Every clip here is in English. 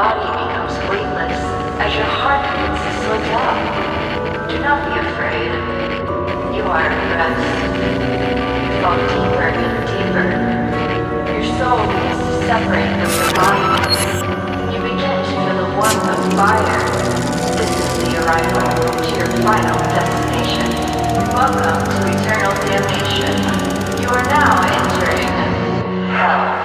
body becomes weightless as your heart begins to slow down. Do not be afraid. You are at rest. You fall deeper and deeper. Your soul begins to separate from your body. You begin to feel the warmth of fire. This is the arrival to your final destination. Welcome to eternal damnation. You are now entering hell.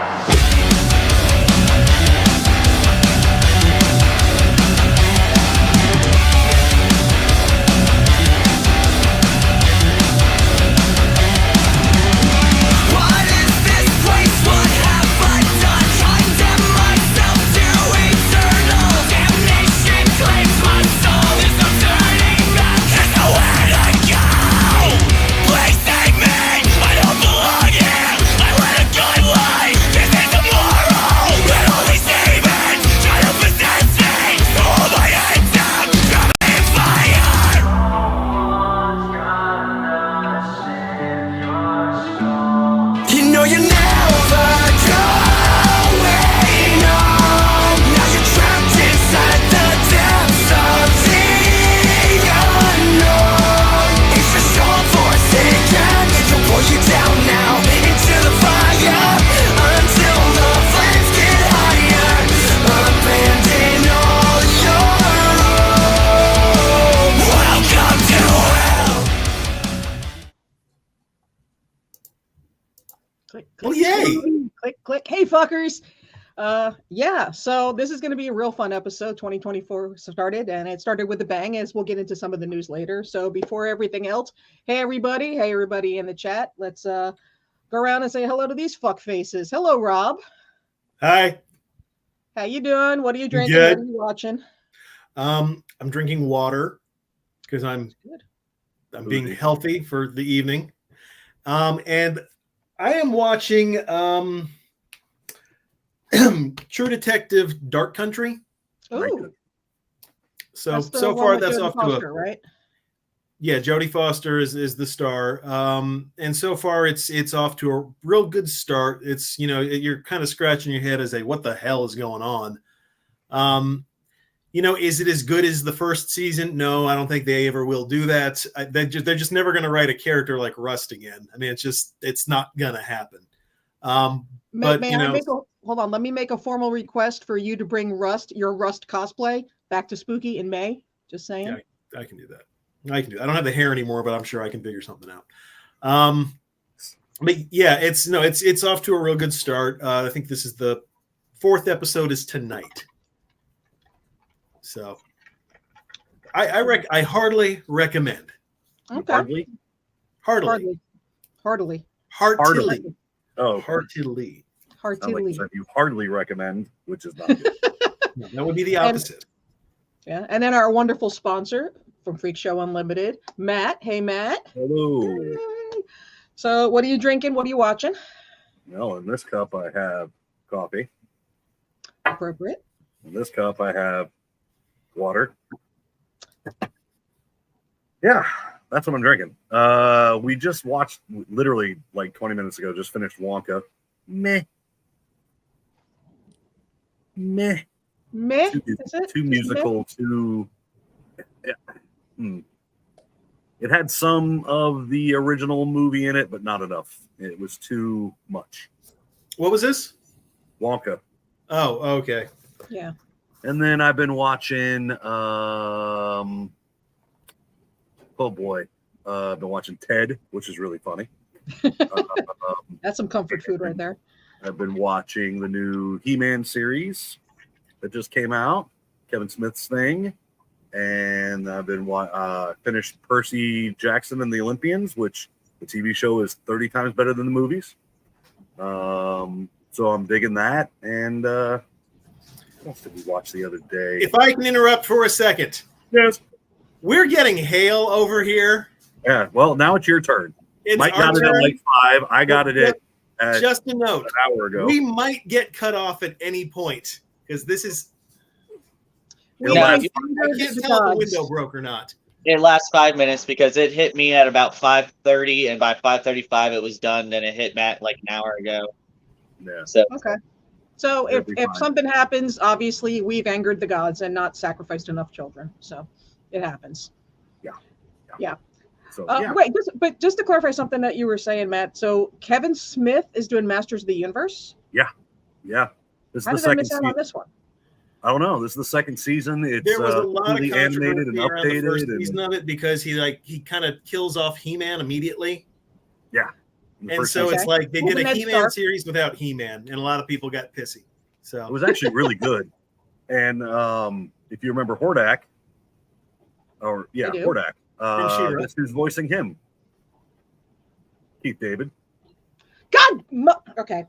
Click. Hey, fuckers. Yeah, so this is going to be a real fun episode. 2024 started, and it started with a bang, as we'll get into some of the news later. So before everything else, hey, everybody in the chat. Let's go around and say hello to these fuck faces. Hello, Rob. Hi. How you doing? What are you drinking? Good. What are you watching? I'm drinking water because I'm being healthy for the evening. And I am watching True Detective Dark Country. Oh. So far that's off to a right? Yeah, Jodie Foster is the star. And so far it's off to a real good start. It's, you're kind of scratching your head as what the hell is going on? Is it as good as the first season? No, I don't think they ever will do that. They're just never going to write a character like Rust again. I mean, it's not going to happen. Hold on. Let me make a formal request for you to bring your Rust cosplay back to Spooky in May. Just saying. Yeah, I can do that. I don't have the hair anymore, but I'm sure I can figure something out. But yeah, it's off to a real good start. I think this is the 4th episode is tonight. So I heartily recommend. Okay. Heartily. Oh, heartily. Like you hardly recommend, which is not good. No, that would be the opposite. And then our wonderful sponsor from Freak Show Unlimited, Matt. Hey, Matt. Hello. Hi. So what are you drinking? What are you watching? Well, in this cup I have coffee. Appropriate. In this cup I have water. Yeah, that's what I'm drinking. We just watched literally like 20 minutes ago, just finished Wonka. Meh. Too musical, too. Yeah. It had some of the original movie in it, but not enough. It was too much. What was this? Wonka. Oh, okay. Yeah. And then I've been watching, oh boy, I've been watching Ted, which is really funny. That's some comfort food right there. I've been watching the new He-Man series that just came out, Kevin Smith's thing. And I've been finished Percy Jackson and the Olympians, which the TV show is 30 times better than the movies. So I'm digging that. And what else did we watch the other day? If I can interrupt for a second. Yes. We're getting hail over here. Yeah, well, now it's your turn. Mike got it at like 5. I got it at just a note. An hour ago. We might get cut off at any point because this is. I can't tell if the window broke or not. It lasts 5 minutes because it hit me at about 5:30, and by 5:35 it was done. Then it hit Matt like an hour ago. Yeah. So okay. So It'll be if fine. something happens, obviously we've angered the gods and not sacrificed enough children. So it happens. Yeah. So Wait, just to clarify something that you were saying, Matt. So Kevin Smith is doing Masters of the Universe. yeah. This is How the did I second miss out season. on this one? I don't know. This is the second season. It's There was a lot of completely animated and controversy around the first updated. season of it because he kind of kills off He-Man immediately. And so it's like they did a He-Man series without He-Man, and a lot of people got pissy. So it was actually really good. And if you remember Hordak, Hordak, this who's voicing him, Keith David. Okay.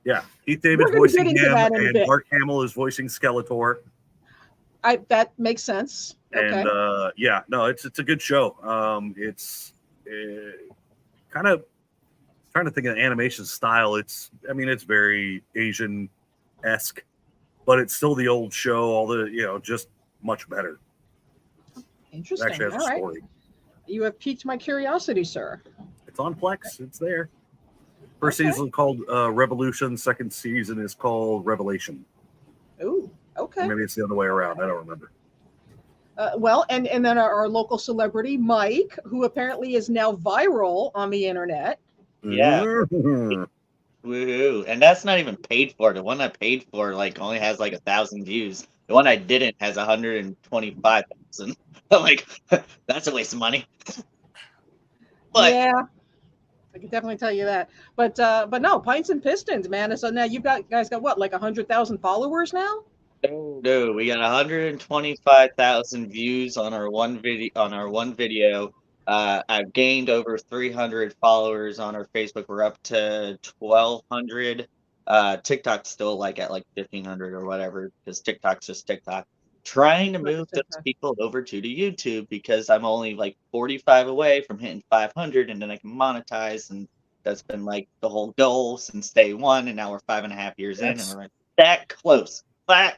Yeah, Keith David's voicing him, and Mark Hamill is voicing Skeletor. That makes sense. And it's a good show. It's kind of trying to think of the animation style. It's very Asian-esque, but it's still the old show. Just much better. Interesting. It actually has a story. You have piqued my curiosity, sir. It's on Plex. It's there. First season called Revolution. Second season is called Revelation. Ooh, okay. Or maybe it's the other way around. I don't remember. And then our local celebrity, Mike, who apparently is now viral on the internet. Yeah. Mm-hmm. Woohoo. And that's not even paid for. The one I paid for only has 1,000 views. The one I didn't has 125,000. I'm that's a waste of money. But yeah, I can definitely tell you that. But no, Pints and Pistons, man. So now you've guys got what, 100,000 followers now? No, we got 125,000 views on our one video. I've gained over 300 followers on our Facebook. We're up to 1,200. TikTok's still at 1,500 or whatever, because TikTok's just TikTok. Trying to move those people over to the YouTube because I'm only 45 away from hitting 500, and then I can monetize. And that's been the whole goal since day one. And now we're 5.5 years in, and we're that close. All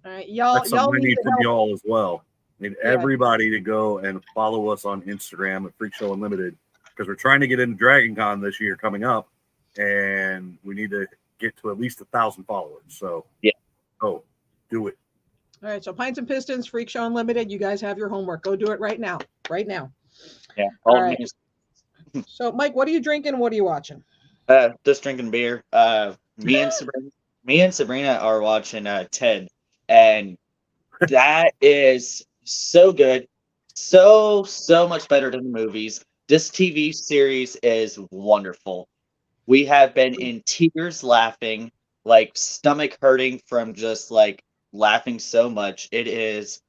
right, y'all. That's something I need from y'all as well. I need everybody to go and follow us on Instagram at Freak Show Unlimited, because we're trying to get into Dragon Con this year coming up, and we need to get to at least 1,000 followers. So do it. All right, so Pints and Pistons, Freak Show Unlimited. You guys have your homework. Go do it right now. Yeah. All right. So, Mike, what are you drinking? What are you watching? Just drinking beer. Me and Sabrina are watching Ted, and that is so good, so much better than the movies. This TV series is wonderful. We have been in tears laughing, stomach hurting from just laughing so much. It's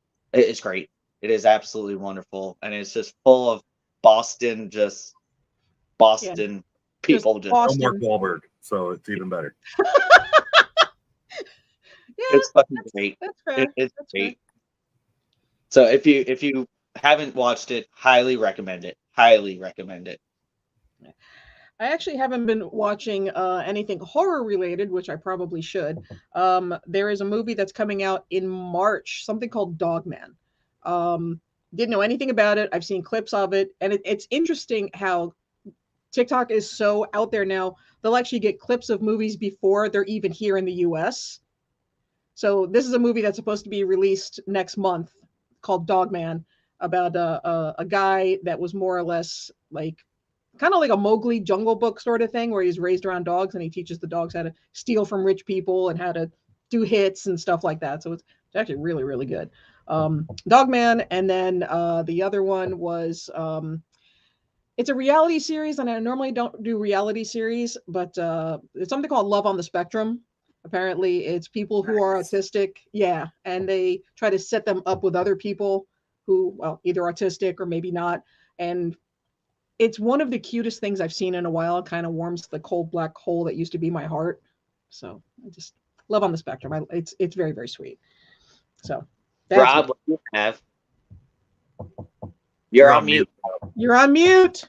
great. It is absolutely wonderful, and it's just full of Boston people. No Mark Wahlberg, so it's even better. It's fucking great. That's fair. It's great. So if you haven't watched it, highly recommend it. I actually haven't been watching anything horror related, which I probably should. There is a movie that's coming out in March, something called Dogman. Didn't know anything about it. I've seen clips of it, and it's interesting how TikTok is so out there now. They'll actually get clips of movies before they're even here in the US. So this is a movie that's supposed to be released next month called Dogman, about a guy that was more or less kind of like a Mowgli Jungle Book sort of thing, where he's raised around dogs and he teaches the dogs how to steal from rich people and how to do hits and stuff like that. So it's actually really, really good. Dogman. And then the other one was, it's a reality series, and I normally don't do reality series, but it's something called Love on the Spectrum. Apparently it's people who are autistic. Yeah. And they try to set them up with other people who, well, either autistic or maybe not. And it's one of the cutest things I've seen in a while. It kind of warms the cold black hole that used to be my heart. So I just Love on the Spectrum. It's very, very sweet. So Rob, what do you have? You're on mute. You're on mute.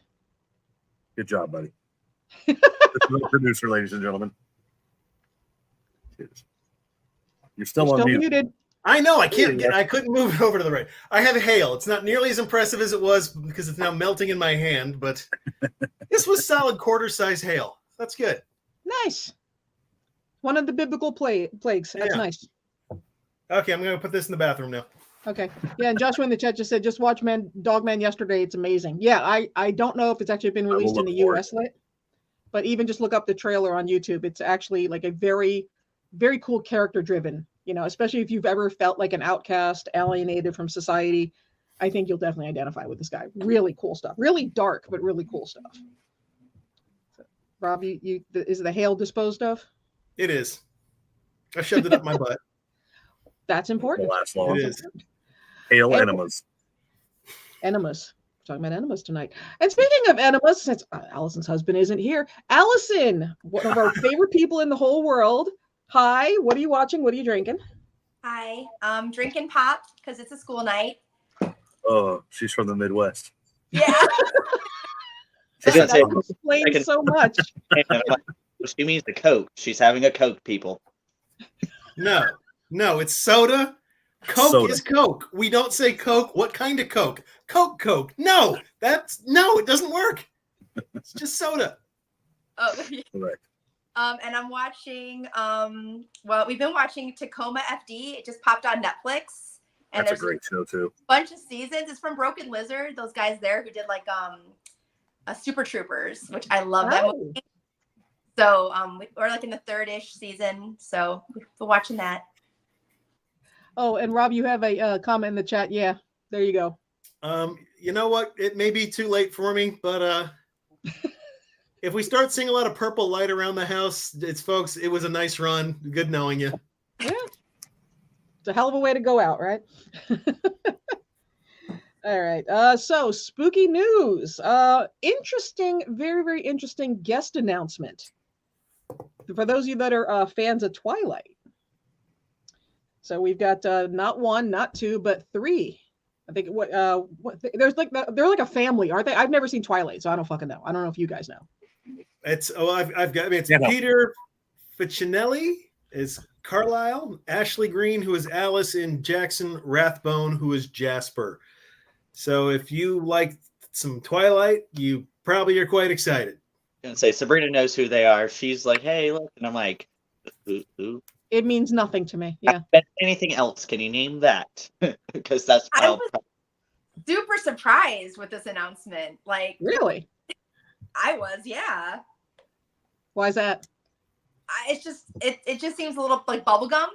Good job, buddy. The producer, ladies and gentlemen. You're still on mute. Muted. I know. I couldn't move it over to the right. I have hail. It's not nearly as impressive as it was because it's now melting in my hand, but this was solid quarter-size hail. That's good. Nice. One of the biblical plagues. That's Yeah. nice. Okay, I'm gonna put this in the bathroom now. Okay. Yeah, and Joshua in the chat just said, just watch Dogman yesterday. It's amazing. Yeah, I don't know if it's actually been released in the look for US yet, but even just look up the trailer on YouTube. It's actually like a very, very cool character driven, especially if you've ever felt like an outcast, alienated from society. I think you'll definitely identify with this guy. Really cool stuff. Really dark, but really cool stuff. So, Rob, is the hail disposed of? It is. I shoved it up my butt. That's important. It'll last long. It is. Hail Hey. enemas. Enemas. We're talking about enemas tonight. And speaking of enemas, since Allison's husband isn't here, Allison, one of our favorite people in the whole world. Hi, what are you watching? What are you drinking? Hi, I'm drinking pop because it's a school night. Oh, she's from the Midwest. Yeah. I was gonna say, That explains so much. she means the Coke. She's having a Coke, people. No, it's soda. Coke Soda. is Coke. We don't say Coke. What kind of Coke? Coke. No, it doesn't work. It's just soda. Oh, Correct. and I'm watching. Well, we've been watching Tacoma FD. It just popped on Netflix, and That's a there's great show too. a bunch of seasons. It's from Broken Lizard. Those guys there who did like Super Troopers, which I love that Oh. movie. So we're like in the third-ish season. So we're watching that. Oh, and Rob, you have a comment in the chat. Yeah, there you go. You know what? It may be too late for me, but if we start seeing a lot of purple light around the house, folks, it was a nice run. Good knowing you. Yeah. It's a hell of a way to go out, right? All right. So spooky news. Interesting, very, very interesting guest announcement. For those of you that are fans of Twilight. So we've got not one, not two, but three. I think they're like a family, aren't they? I've never seen Twilight, so I don't fucking know. I don't know if you guys know. It's Yeah, no. Peter Ficcinelli is Carlisle, Ashley Green, who is Alice, and Jackson Rathbone, who is Jasper. So if you like some Twilight, you probably are quite excited. I'm gonna say Sabrina knows who they are. She's like, "Hey, look," and I'm like, "Who? It means nothing to me. Yeah. Anything else? Can you name that?" Because that's I was super surprised with this announcement. Like, Really? I was, yeah. Why is that? It's just it just seems a little like bubblegum.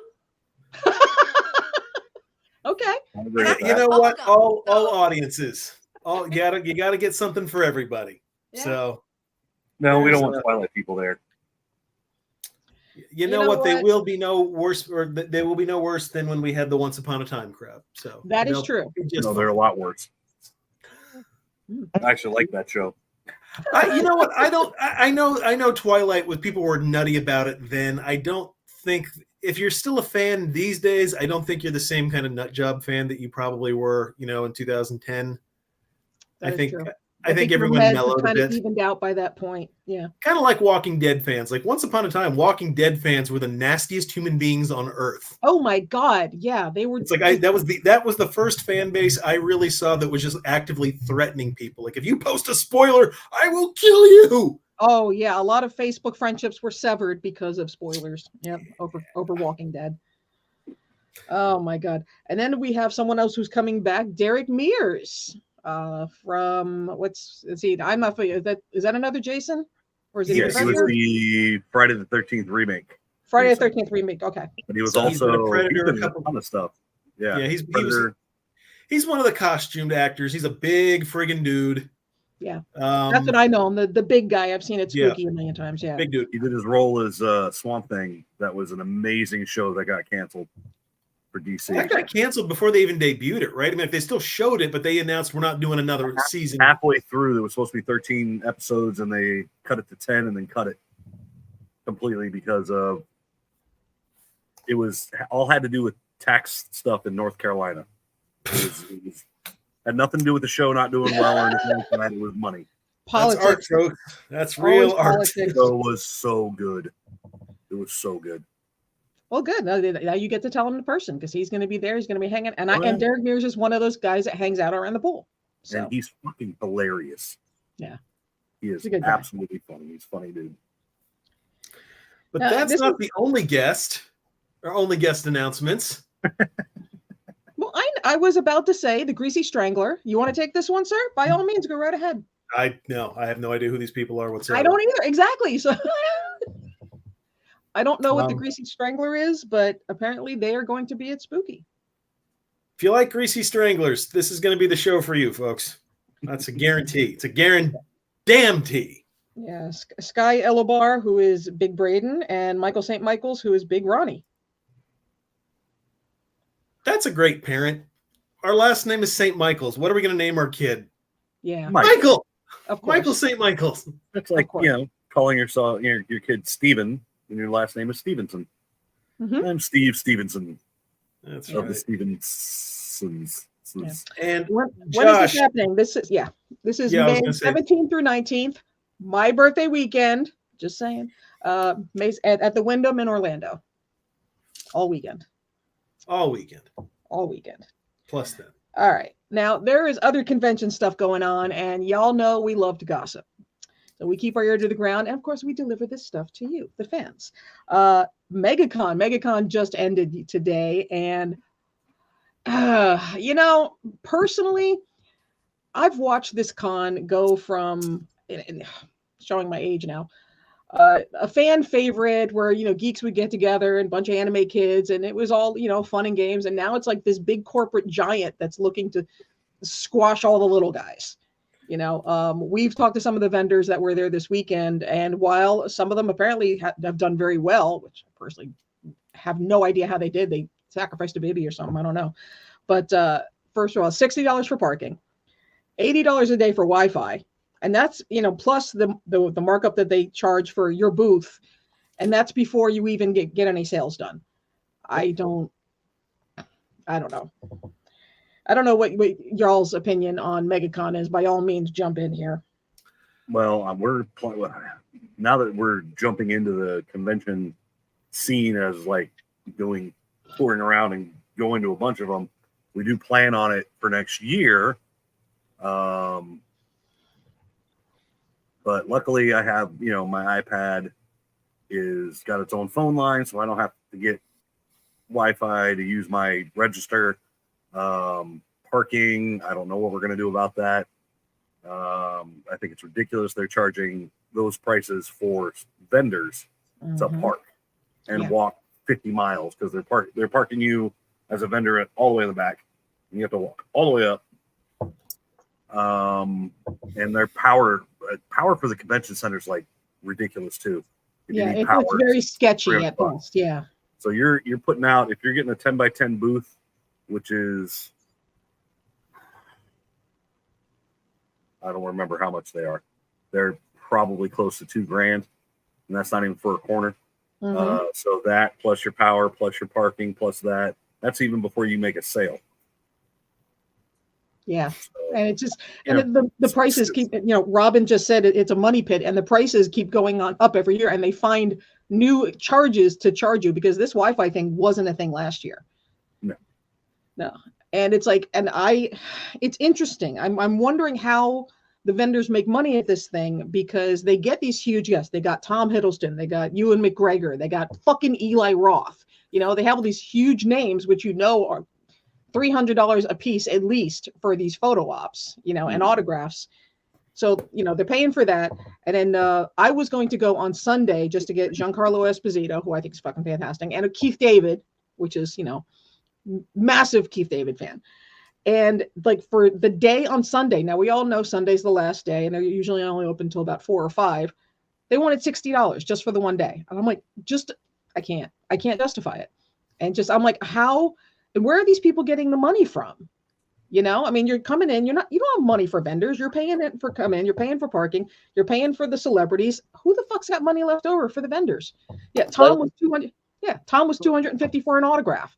Okay. I agree with You that. know what? Bubblegum. All So- audiences. You gotta get something for everybody. Yeah. So No, we don't There's want Twilight people there. you know what? They will be no worse, or they will be no worse than when we had the Once Upon a Time crowd. So That is they'll true. be just No, they're a fine. lot worse. Hmm. I actually like that show. You know what? I know Twilight was people were nutty about it then. I don't think if you're still a fan these days, I don't think you're the same kind of nut job fan that you probably were, in 2010. That is true. I think your everyone heads have mellowed a kind of bit. evened out by that point. Yeah. Kind of like Walking Dead fans. Like Once Upon a Time, Walking Dead fans were the nastiest human beings on earth. Oh my God. Yeah, they were. It's like that was the first fan base I really saw that was just actively threatening people. Like if you post a spoiler, I will kill you. Oh yeah, a lot of Facebook friendships were severed because of spoilers. Yep, over Walking Dead. Oh my God. And then we have someone else who's coming back, Derek Mears. From let's see, I'm not familiar. Is that another Jason? Or is it Yes, he was Predator? the Friday the 13th remake. Friday the Jason. 13th remake? Okay. But he was So he's been a also Predator, he's been a in couple- a ton of stuff. Yeah, Yeah, Predator. he's one of the costumed actors. He's a big friggin' dude. Yeah. That's what I know him. The big guy. I've seen it Yeah. spooky a million times. Yeah. Big dude. He did his role as Swamp Thing. That was an amazing show that got canceled for DC. That got canceled before they even debuted it, right? I mean, if they still showed it, but they announced we're not doing another season. Halfway through, there was supposed to be 13 episodes, and they cut it to 10, and then cut it completely because of it was all had to do with tax stuff in North Carolina. It was had nothing to do with the show not doing well or anything like that. It was money. That's art, Politics. folks. That's Always real art. politics. The show was so good. It was so good. Well, good. Now you get to tell him the person because he's going to be there. He's going to be hanging. And Oh, yeah. and Derek Mears is one of those guys that hangs out around the pool. So And he's fucking hilarious. Yeah. He is He's a good guy. absolutely funny. He's a funny dude. But that's this not the only guest or only guest announcements. Well, I was about to say the Greasy Strangler. You want to take this one, sir? By all means, go right ahead. I have no idea who these people are whatsoever. I don't either. Exactly. So I don't know what the Um, Greasy Strangler is, but apparently they are going to be at Spooky. If you like Greasy Stranglers, this is going to be the show for you, folks. That's a guarantee. It's a guarantee. Yeah, Sky Elobar, who is Big Braden, and Michael St. Michael's, who is Big Ronnie. That's a great parent. Our last name is St. Michael's. What are we going to name our kid? Yeah, Michael. of course. Michael St. Michael's. That's like, course. calling your kid Steven and your last name is Stevenson. Mhm. I'm Steve Stevenson That's of the right. Stevensons. Yeah. And When is Josh, this happening? This is Yeah, I was May gonna say. 17th through 19th, my birthday weekend. Just saying. At the Wyndham in Orlando. All weekend. all weekend, plus that. All right. Now, there is other convention stuff going on, and y'all know we love to gossip. So we keep our ear to the ground, and of course, we deliver this stuff to you, the fans. MegaCon just ended today, and personally, I've watched this con go from showing my age now. A fan favorite where geeks would get together and a bunch of anime kids, and it was all fun and games, and now it's like this big corporate giant that's looking to squash all the little guys. We've talked to some of the vendors that were there this weekend, and while some of them apparently have done very well, which I personally have no idea how they did, they sacrificed a baby or something, I don't know. But first of all, $60 for parking, $80 a day for Wi-Fi, and that's plus the markup that they charge for your booth, and that's before you even get any sales done. I don't know. I don't know what y'all's opinion on MegaCon is. By all means, jump in here. Well, now that we're jumping into the convention scene as like touring around and going to a bunch of them, we do plan on it for next year. But luckily I have, my iPad is got its own phone line, so I don't have to get Wi-Fi to use my register. Parking, I don't know what we're going to do about that. I think it's ridiculous they're charging those prices for vendors to park and walk 50 miles because they're parking you as a vendor all the way in the back, and you have to walk all the way up. And their power for the convention center is like ridiculous too. It's very sketchy at best. Yeah. So you're putting out, if you're getting a 10 by 10 booth, which is, I don't remember how much they are. They're probably close to $2,000, and that's not even for a corner. So that plus your power, plus your parking, plus that's even before you make a sale. Yeah. And it's just, and the prices keep, Robin just said it's a money pit, and the prices keep going on up every year, and they find new charges to charge you because this Wi-Fi thing wasn't a thing last year. No. And it's like, it's interesting. I'm wondering how the vendors make money at this thing, because they get these huge guests. They got Tom Hiddleston, they got Ewan McGregor, they got fucking Eli Roth. They have all these huge names, which are $300 a piece at least for these photo ops, and autographs. So, they're paying for that. And then I was going to go on Sunday just to get Giancarlo Esposito, who I think is fucking fantastic, and Keith David, which is, massive Keith David fan. And like for the day on Sunday, now we all know Sunday's the last day, and they're usually only open until about 4 or 5. They wanted $60 just for the one day. And I'm like, I can't justify it. And I'm like, how, and where are these people getting the money from? You're coming in, you don't have money for vendors. You're paying it for you're paying for parking, you're paying for the celebrities. Who the fuck's got money left over for the vendors? Yeah. Tom was 250 for an autograph.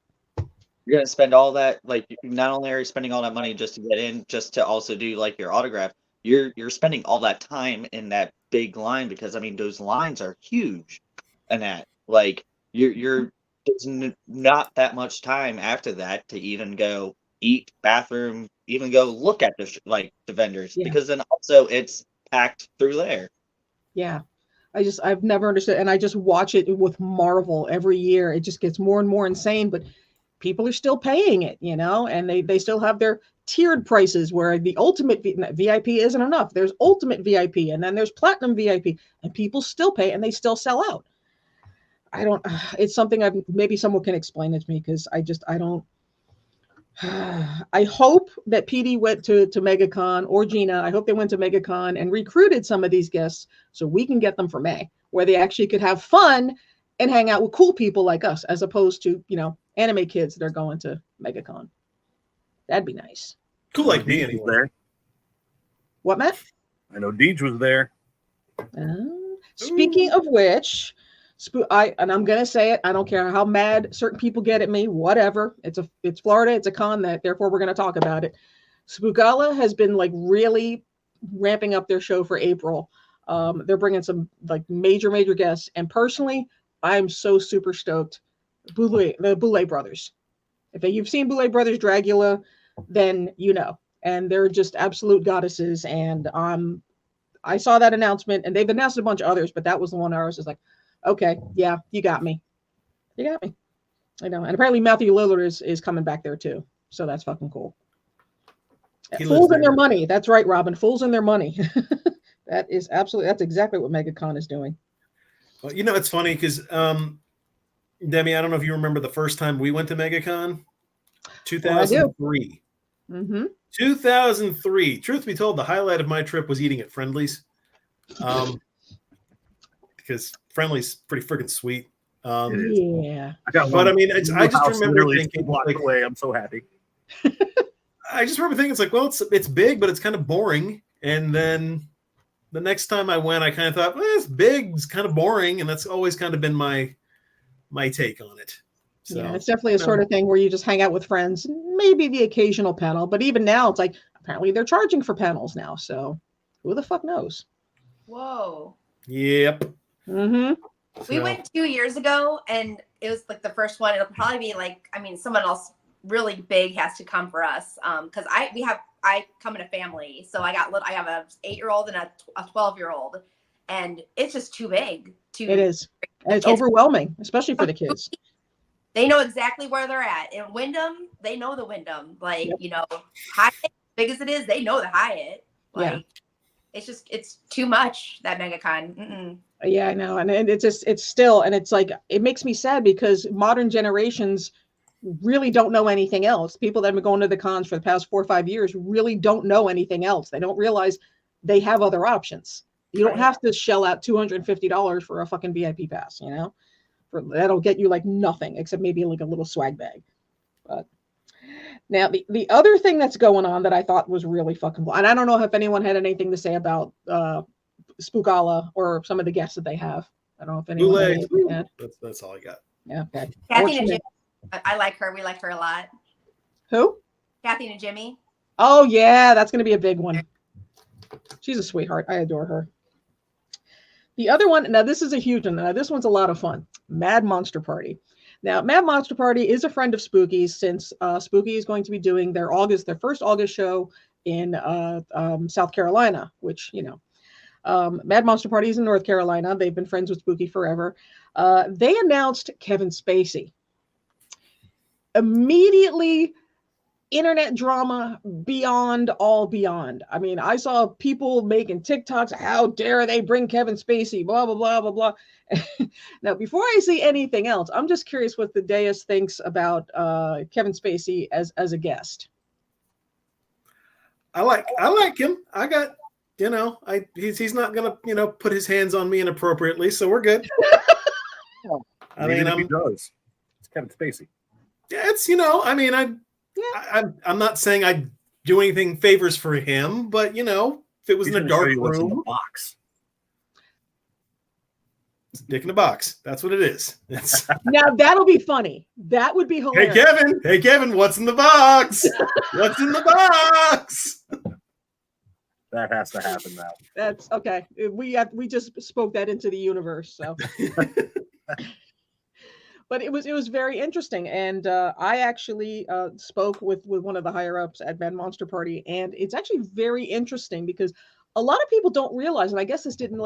You're gonna spend all that, like, not only are you spending all that money just to get in, just to also do like your autograph, you're spending all that time in that big line, because those lines are huge, and that like you're there's not that much time after that to even go eat, bathroom, even go look at the vendors, because then also it's packed through there. Yeah. I've never understood, and I just watch it with marvel every year. It just gets more and more insane, but people are still paying it, and they still have their tiered prices where the ultimate VIP isn't enough. There's ultimate VIP, and then there's platinum VIP, and people still pay and they still sell out. I don't. It's something maybe someone can explain it to me, because I don't. I hope that PD went to MegaCon, or Gina. I hope they went to MegaCon and recruited some of these guests so we can get them for May, where they actually could have fun and hang out with cool people like us, as opposed to, anime kids that are going to MegaCon. That'd be nice. Cool like me Deej anyway. was there. What, Matt? I know Deej was there. Speaking of which, and I'm gonna say it. I don't care how mad certain people get at me. Whatever. It's Florida. It's a con, that therefore we're gonna talk about it. Spookala has been like really ramping up their show for April. They're bringing some like major guests, and personally, I'm so super stoked. The Boulay brothers. If you've seen Boulay Brothers Dragula, then you know, and they're just absolute goddesses. And I saw that announcement, and they've announced a bunch of others, but that was the one I was just like, okay, yeah, you got me. I know. And apparently Matthew Lillard is coming back there too, so that's fucking cool. Fools in their money. That's right, Robin. Fools in their money. That's exactly what MegaCon is doing. Well, it's funny because Demi, I don't know if you remember the first time we went to MegaCon. 2003. Mm-hmm. 2003. Truth be told, the highlight of my trip was eating at Friendly's. Because Friendly's pretty freaking sweet. Yeah. But I mean, I just remember thinking, walked away. I'm so happy. I just remember thinking, it's like, well, it's big, but it's kind of boring. And then the next time I went, I kind of thought, well, it's big, it's kind of boring, and that's always kind of been my take on it. So, yeah, it's definitely a sort of thing where you just hang out with friends, maybe the occasional panel, but even now it's like apparently they're charging for panels now, so who the fuck knows? Whoa. Yep. Mm-hmm. We went 2 years ago, and it was like the first one. It'll probably be like, someone else really big has to come for us, because I come in a family, so I have a 8-year-old and a 12-year-old, and it's just too big. It is. And it's overwhelming, especially for the kids. They know exactly where they're at. In Wyndham, they know the Wyndham. Like, Hyatt, big as it is, they know the Hyatt. Like, it's too much, that MegaCon. Mm-mm. Yeah, I know. And it's still, and it's like, it makes me sad because modern generations really don't know anything else. People that have been going to the cons for the past 4 or 5 years really don't know anything else. They don't realize they have other options. You don't have to shell out $250 for a fucking VIP pass, that'll get you like nothing except maybe like a little swag bag. But now the other thing that's going on that I thought was really fucking cool, and I don't know if anyone had anything to say about Spookala or some of the guests that they have. I don't know if anyone had anything to add. That's all I got. Yeah, okay. Kathy and Jimmy, I like her. We like her a lot. Who? Kathy and Jimmy. Oh yeah, that's gonna be a big one. She's a sweetheart. I adore her. The other one, now this is a huge one. Now this one's a lot of fun. Mad Monster Party. Now, Mad Monster Party is a friend of Spooky's, since Spooky is going to be doing their first August show in South Carolina, which, Mad Monster Party is in North Carolina. They've been friends with Spooky forever. They announced Kevin Spacey. Immediately, internet drama beyond all beyond. I mean, I saw people making TikToks, how dare they bring Kevin Spacey, blah, blah, blah, blah, blah. Now, before I see anything else, I'm just curious what the dais thinks about Kevin Spacey as a guest. I like him. I got, he's not gonna, put his hands on me inappropriately, so we're good. I mean, if he does, it's Kevin Spacey. Yeah, it's, I'm not saying I'd do anything favors for him, but if it was in a dark room, in the box. It's a dick in a box. That's what it is. Now that'll be funny. That would be hilarious. Hey Kevin, what's in the box? What's in the box? That has to happen now. That's okay. We just spoke that into the universe. So. But it was very interesting, and I actually spoke with one of the higher ups at Mad Monster Party, and it's actually very interesting because a lot of people don't realize, and I guess this didn't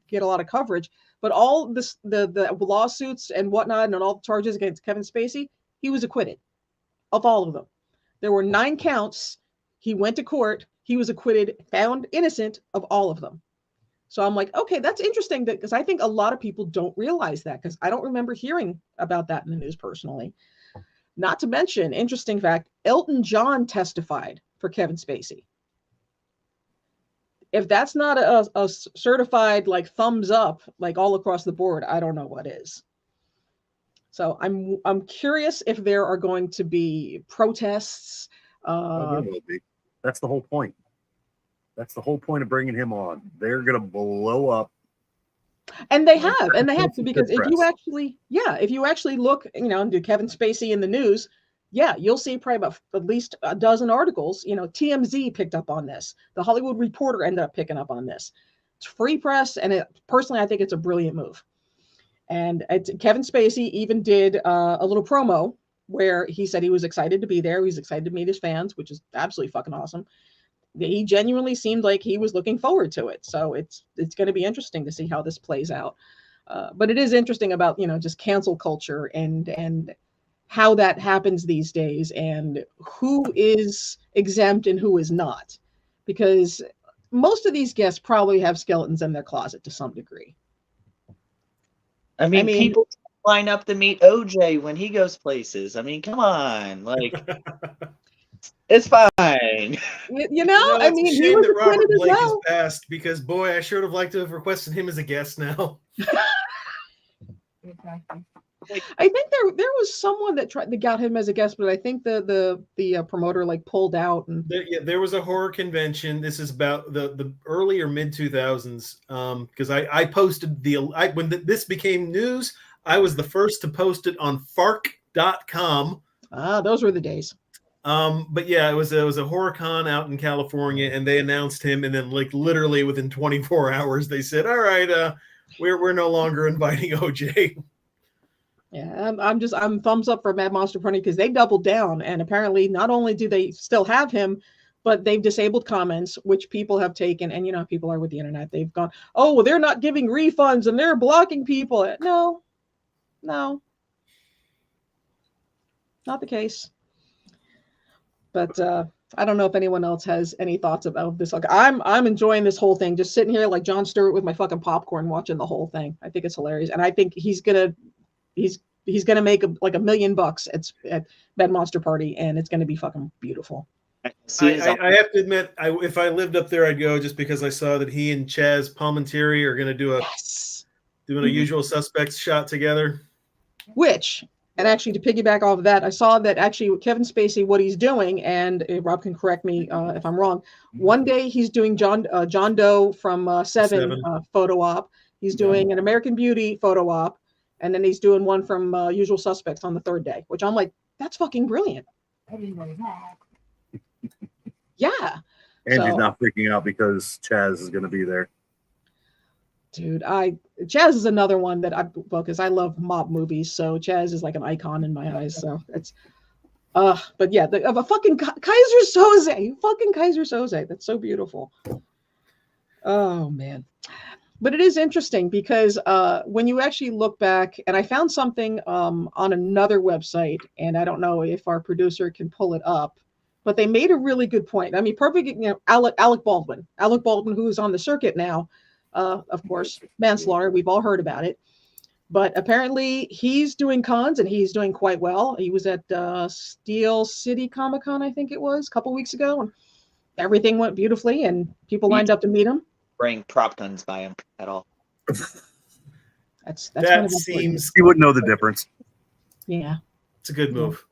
get a lot of coverage, but all this, the lawsuits and whatnot, and all the charges against Kevin Spacey, he was acquitted of all of them. There were 9 counts. He went to court. He was acquitted, found innocent of all of them. So I'm like, okay, that's interesting, because I think a lot of people don't realize that, because I don't remember hearing about that in the news personally. Not to mention, interesting fact, Elton John testified for Kevin Spacey. If that's not a certified like thumbs up, like all across the board, I don't know what is. So I'm curious if there are going to be protests. There will be. That's the whole point. That's the whole point of bringing him on. They're gonna blow up. And they have to, because if you actually look, into Kevin Spacey in the news, you'll see probably about at least a dozen articles. TMZ picked up on this. The Hollywood Reporter ended up picking up on this. It's free press, and personally, I think it's a brilliant move. And Kevin Spacey even did a little promo where he said he was excited to be there. He was excited to meet his fans, which is absolutely fucking awesome. He genuinely seemed like he was looking forward to it. So it's going to be interesting to see how this plays out. But it is interesting about, just cancel culture and how that happens these days, and who is exempt and who is not. Because most of these guests probably have skeletons in their closet to some degree. I mean, people line up to meet OJ when he goes places. I mean, come on, like, it's fine. I mean, it's a shame he was that Robert acquitted as Blake well. is passed, because boy, I sure would have liked to have requested him as a guest now. I think there was someone that got him as a guest, but I think the promoter pulled out. And there was a horror convention. This is about the early or mid 2000s. Because I posted when this became news, I was the first to post it on Fark.com. Those were the days. But yeah, it was a horror con out in California, and they announced him, and then literally within 24 hours they said, all right, we're no longer inviting OJ. Yeah, I'm thumbs up for Mad Monster Party, because they doubled down, and apparently not only do they still have him, but they've disabled comments, which people have taken. And how people are with the internet. They've gone, oh, well, they're not giving refunds and they're blocking people. No, not the case. But I don't know if anyone else has any thoughts about this. I'm enjoying this whole thing, just sitting here like Jon Stewart with my fucking popcorn, watching the whole thing. I think it's hilarious, and I think he's gonna make $1 million at Mad Monster Party, and it's gonna be fucking beautiful. I have to admit, if I lived up there, I'd go, just because I saw that he and Chaz Palminteri are gonna doing a Usual Suspects shot together. And actually, to piggyback off of that, I saw that actually Kevin Spacey, what he's doing, and Rob can correct me if I'm wrong. One day he's doing John Doe from Seven photo op. He's doing an American Beauty photo op, and then he's doing one from Usual Suspects on the third day. Which I'm like, that's fucking brilliant. Yeah. And he's not freaking out because Chaz is going to be there. Dude, Chaz is another one that because I love mob movies, so Chaz is like an icon in my eyes. So it's, but yeah, a fucking Kaiser Soze, that's so beautiful. Oh man, but it is interesting because when you actually look back, and I found something on another website, and I don't know if our producer can pull it up, but they made a really good point. I mean, perfect, Alec Baldwin, who is on the circuit now. Of course, manslaughter. We've all heard about it, but apparently he's doing cons and he's doing quite well. He was at Steel City Comic-Con, I think it was, a couple weeks ago, and everything went beautifully, and people lined up to meet him. Bring prop guns by him at all. That's that kind of seems. You wouldn't know the difference. Yeah, it's a good move.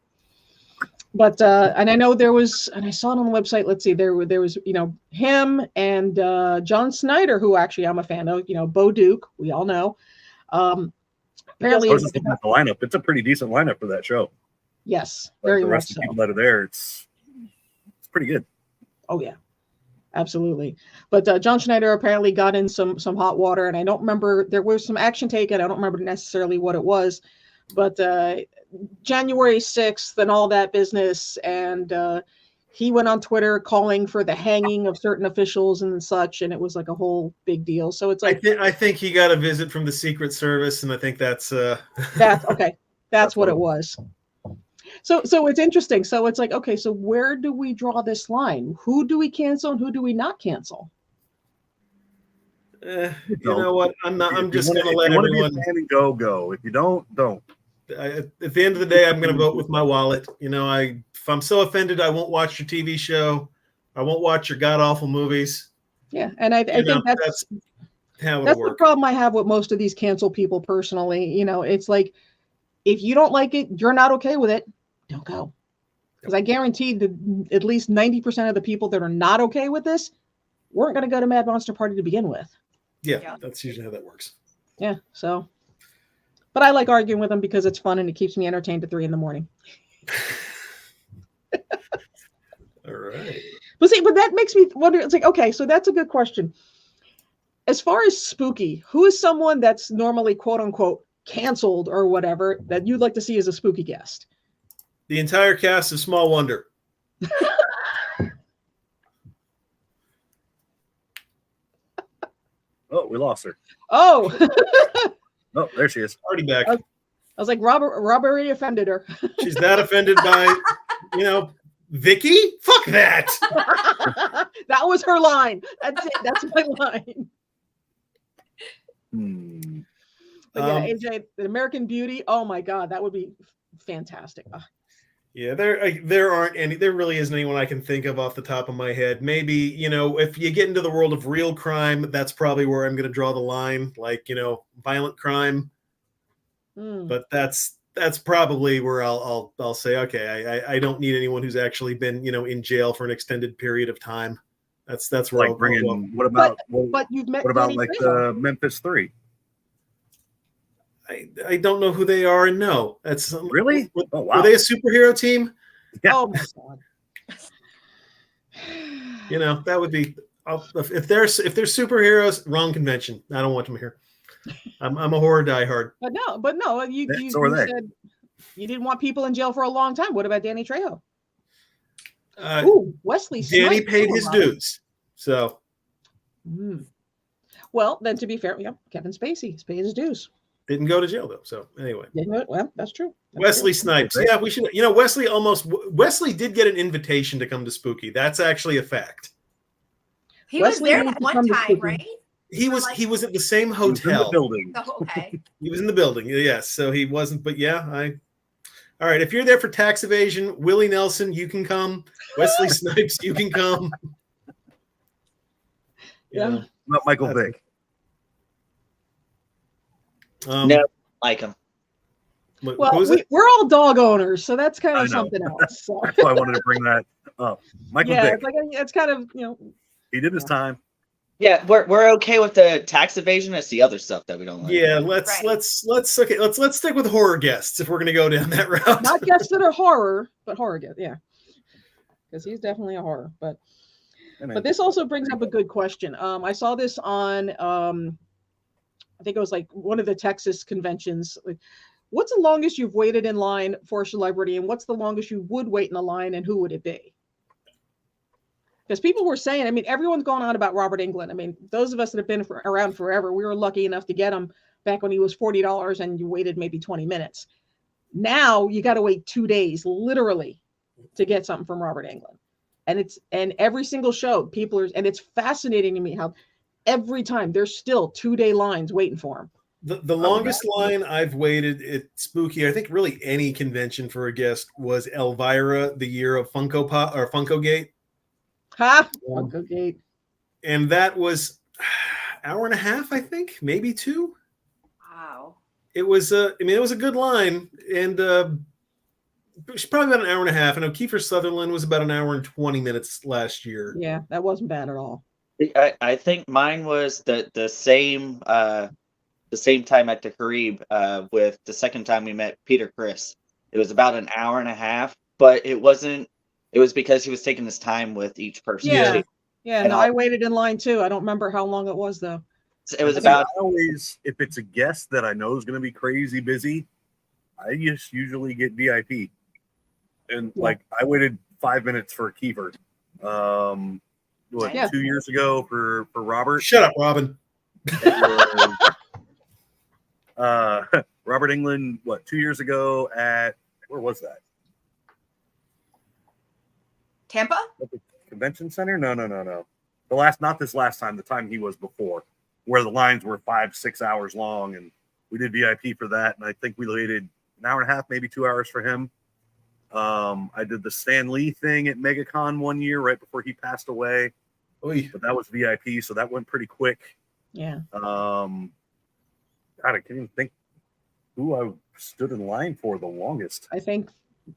But and I know there was, and I saw it on the website. Let's see, there was him and John Snyder, who actually I'm a fan of. Bo Duke, we all know. Apparently, the lineup. It's a pretty decent lineup for that show. Yes, Like very the much rest of so. the people that are there, it's pretty good. Oh yeah, absolutely. But John Schneider apparently got in some hot water, and I don't remember, there was some action taken. I don't remember necessarily what it was, but January 6th and all that business, and he went on Twitter calling for the hanging of certain officials and such, and it was like a whole big deal. So it's like I think he got a visit from the Secret Service, and I think that's that's okay. That's what it was. So it's interesting. So it's like, okay, so where do we draw this line? Who do we cancel and who do we not cancel? you know what? I'm just going to let everyone. everyone. Be a fan and go. If you don't. At the end of the day, I'm going to vote with my wallet. You know, if I'm so offended, I won't watch your TV show. I won't watch your god awful movies. Yeah, and I think that's how that's work. the problem I have with most of these cancel people personally. You know, it's like if you don't like it, you're not okay with it, don't go. Because I guarantee that at least 90% of the people that are not okay with this weren't going to go to Mad Monster Party to begin with. Yeah, that's usually how that works. Yeah, so. But I like arguing with them because it's fun and it keeps me entertained at 3 a.m. All right. But that makes me wonder. It's like, okay, so that's a good question. As far as spooky, who is someone that's normally quote unquote canceled or whatever that you'd like to see as a spooky guest? The entire cast of Small Wonder. Oh, we lost her. Oh. Oh, there she is. Already back. I was like, Robert already offended her. She's that offended by, Vicky? Fuck that. That was her line. That's it. That's my line. But yeah, AJ, the American Beauty. Oh my God, that would be fantastic. Yeah, there really isn't anyone I can think of off the top of my head. Maybe, if you get into the world of real crime, that's probably where I'm going to draw the line, like, violent crime. But that's probably where I'll say, okay, I don't need anyone who's actually been, in jail for an extended period of time. That's where like I'll bring go. in. What about you've met what about Danny like Trejo. the Memphis 3? I don't know who they are, and no, that's really. Oh wow, were they a superhero team? Yeah. Oh my God. That would be if they're superheroes. Wrong convention. I don't want them here. I'm a horror diehard. But no, you said you didn't want people in jail for a long time. What about Danny Trejo? Wesley Snipes. Danny paid his dues. So. Well, then to be fair, Kevin Spacey paid his dues. Didn't go to jail though. So anyway. Well, that's true. Wesley Snipes. Yeah, we should. Wesley did get an invitation to come to Spooky. That's actually a fact. He was there at one time, right? He was at the same hotel. He was in the building. Oh, okay. He was in the building. Yes. So he wasn't. But yeah, all right. If you're there for tax evasion, Willie Nelson, you can come. Wesley Snipes, you can come. Yeah. Not Michael Vick. No, like him. Well, we're all dog owners, so that's kind of something else. So. That's why I wanted to bring that up. Michael Vick. It's kind of he did his time. Yeah, we're okay with the tax evasion. It's the other stuff that we don't like. Yeah, let's stick with horror guests if we're gonna go down that route. Not guests that are horror, but horror guests. Yeah, because he's definitely a horror. But this also brings up a good question. I saw this on I think it was like one of the Texas conventions. Like, what's the longest you've waited in line for a celebrity, and what's the longest you would wait in a line, and who would it be? Because people were saying, everyone's going on about Robert Englund. Those of us that have been around forever, we were lucky enough to get him back when he was $40 and you waited maybe 20 minutes. Now you got to wait 2 days, literally, to get something from Robert Englund. And every single show, and it's fascinating to me how every time there's still 2-day lines waiting for him. The longest line I've waited at Spooky, I think really any convention for a guest, was Elvira, the year of Funko Pop or Funko Gate. Funko Gate. And that was hour and a half, I think, maybe 2. Wow. It was it was a good line, and it was probably about an hour and a half. I know Kiefer Sutherland was about an hour and 20 minutes last year. Yeah, that wasn't bad at all. I think mine was the same time at the Carib with the second time we met Peter Criss. It was about an hour and a half, but it wasn't. It was because he was taking his time with each person. Yeah. No, I waited in line too. I don't remember how long it was though. It was about. I always, if it's a guest that I know is going to be crazy busy, I just usually get VIP. And like I waited 5 minutes for Kiefer. What, Yeah. 2 years ago for Robert? Shut up, Robin. It was, Robert England, what, 2 years ago at, where was that? Tampa? At the convention center? No. Not this last time, the time he was before, where the lines were 5-6 hours long, and we did VIP for that, and I think we waited an hour and a half, maybe 2 hours for him. I did the Stan Lee thing at MegaCon one year right before he passed away, Oy. but that was VIP, so that went pretty quick. Yeah. God, I can't even think who I stood in line for the longest. I think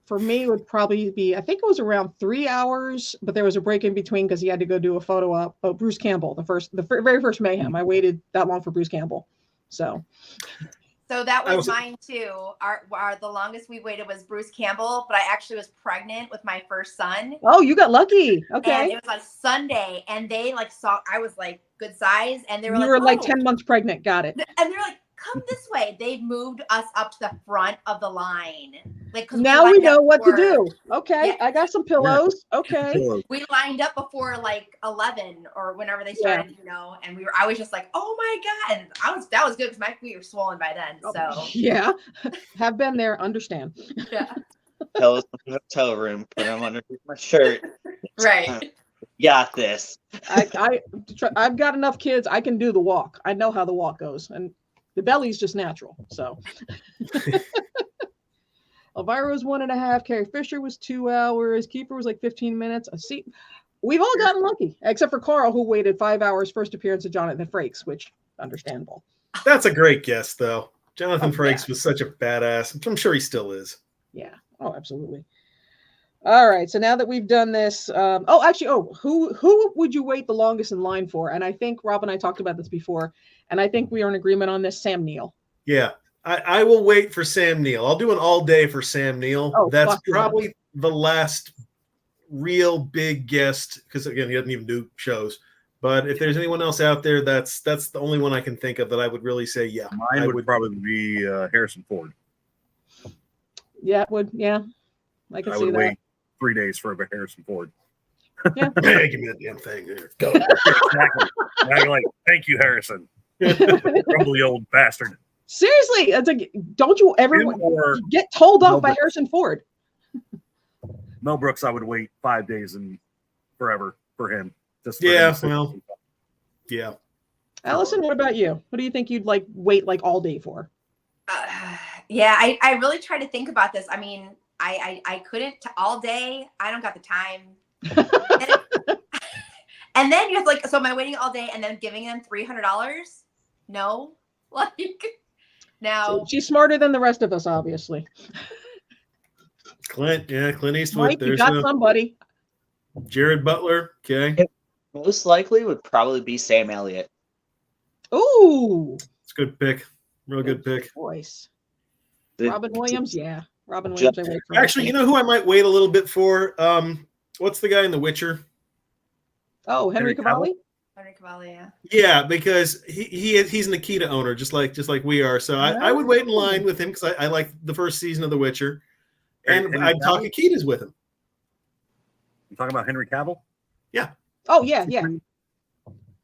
for me it would probably be, I think it was around 3 hours, but there was a break in between because he had to go do a photo op. Oh, Bruce Campbell, the very first Mayhem. I waited that long for Bruce Campbell. So that was mine too. The longest we waited was Bruce Campbell, but I actually was pregnant with my first son. Oh, you got lucky. Okay. And it was on Sunday, and they like saw I was like good size, and they were You like, were like "Oh." 10 months pregnant. Got it. And they're like, "Come this way." They moved us up to the front of the line. Like, 'cause Now we lined up know what to before- do. Okay. Yeah. I got some pillows. Okay. We lined up before like 11 or whenever they started, and I was just like, "Oh my God." And that was good because my feet were swollen by then. So Yeah. Have been there. Understand. yeah. Tell us in the hotel room. Put them underneath my shirt. Right. Got this. I've got enough kids. I can do the walk. I know how the walk goes, and the belly's just natural. So Elvira was 1.5. Carrie Fisher was 2 hours. Kiefer was like 15 minutes. See, we've all gotten lucky, except for Carl, who waited 5 hours. First appearance of Jonathan Frakes, which understandable. That's a great guess, though. Jonathan Oh, Frakes was such a badass. I'm sure he still is. Yeah. Oh, absolutely. All right. So now that we've done this, who would you wait the longest in line for? And I think Rob and I talked about this before, and I think we are in agreement on this. Sam Neill. Yeah, I will wait for Sam Neill. I'll do an all day for Sam Neill. Oh, that's fuck yeah. probably the last real big guest, because again, he doesn't even do shows. But if there's anyone else out there, that's the only one I can think of that I would really say, yeah. Mine would probably be Harrison Ford. Yeah, it would. Yeah, I can I see would that. wait 3 days for a Harrison Ford. Yeah. Hey, give me that damn thing. There. Go. Exactly. And I'd be like, "Thank you, Harrison." Grumbly old bastard. Seriously, it's like, don't you ever Him or get told off by Mel Brooks. Harrison Ford? Mel Brooks, I would wait 5 days and forever for him. Just for Yeah, him to- well, yeah. Allison, what about you? What do you think you'd like wait like all day for? Yeah, I really try to think about this. I mean, I couldn't all day. I don't got the time. And then you have like, so am I waiting all day and then giving them $300? No, like now. So she's smarter than the rest of us, obviously. Clint Eastwood. Mike, you There's got somebody. Jared Butler. Okay. Most likely would probably be Sam Elliott. Ooh, It's a good pick. Real good pick. voice. The- Robin Williams, yeah. Robin Williams. I wait for Actually, you know who I might wait a little bit for? What's the guy in The Witcher? Oh, Henry Henry Cavill? Cavalli? Henry Cavalli, yeah. Yeah, because he's an Akita owner, just like we are. So I would wait in line with him because I like the first season of The Witcher, and Henry I'd talk Cavill? Akitas with him. You talking about Henry Cavill? Oh, yeah.